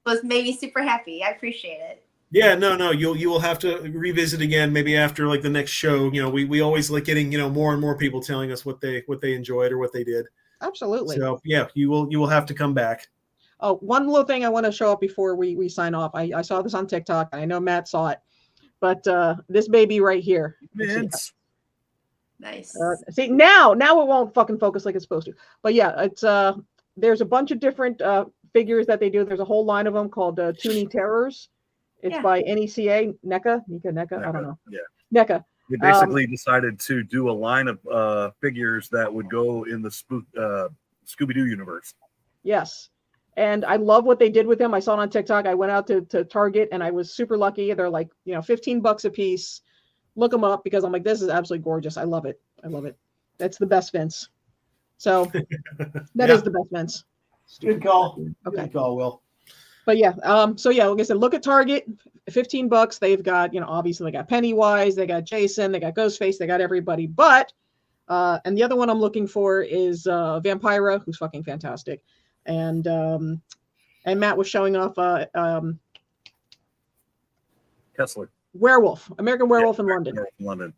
Was made me super happy. I appreciate it. Yeah, no, you will have to revisit again, maybe after like the next show. We always like getting more and more people telling us what they enjoyed or what they did. Absolutely. So yeah, you will have to come back. Oh, one little thing I want to show up before we sign off. I saw this on TikTok, and I know Matt saw it, but this baby right here. Vince. Nice. See now it won't fucking focus like it's supposed to. But yeah, it's there's a bunch of different figures that they do. There's a whole line of them called Toonie Terrors. It's Yeah. by NECA, NECA. I don't know. Yeah. NECA. They basically decided to do a line of figures that would go in the Scooby-Doo universe. Yes. And I love what they did with them. I saw it on TikTok. I went out to Target and I was super lucky. They're like, $15 a piece. Look them up because I'm like, this is absolutely gorgeous. I love it. That's the best Vince. So that is the best Vince. Good call. Okay. Good call, Will. But yeah, so yeah, like I said, look at Target, $15. They've got, obviously they got Pennywise, they got Jason, they got Ghostface, they got everybody. But and the other one I'm looking for is Vampira, who's fucking fantastic. And Matt was showing off Kessler. American Werewolf in London. London.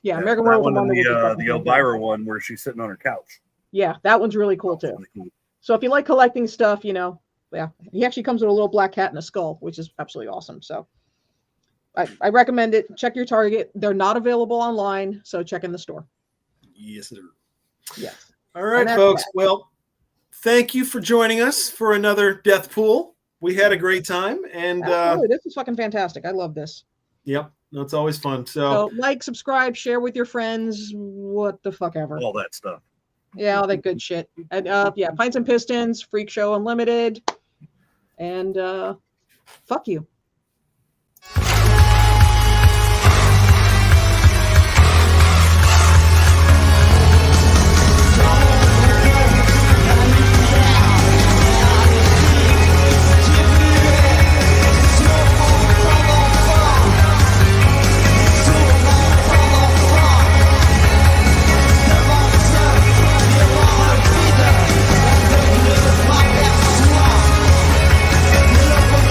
Yeah, Yeah, American that Werewolf one in and London. would be the fucking Elvira fantastic. one where she's sitting on her couch. Yeah, that one's really cool too. Really cool. So if you like collecting stuff, yeah, he actually comes with a little black cat and a skull, which is absolutely awesome. So I recommend it. Check your Target. They're not available online, so check in the store. Yes, sir. Yes. All right, that's folks. that. Well, thank you for joining us for another Deathpool. We had a great time, and Absolutely. This is fucking fantastic. I love this. yep, no, it's always fun. So like, subscribe, share with your friends, what the fuck ever. All that stuff. Yeah, all that good shit. And yeah, Pints and Pistons, Freak Show Unlimited, and fuck you.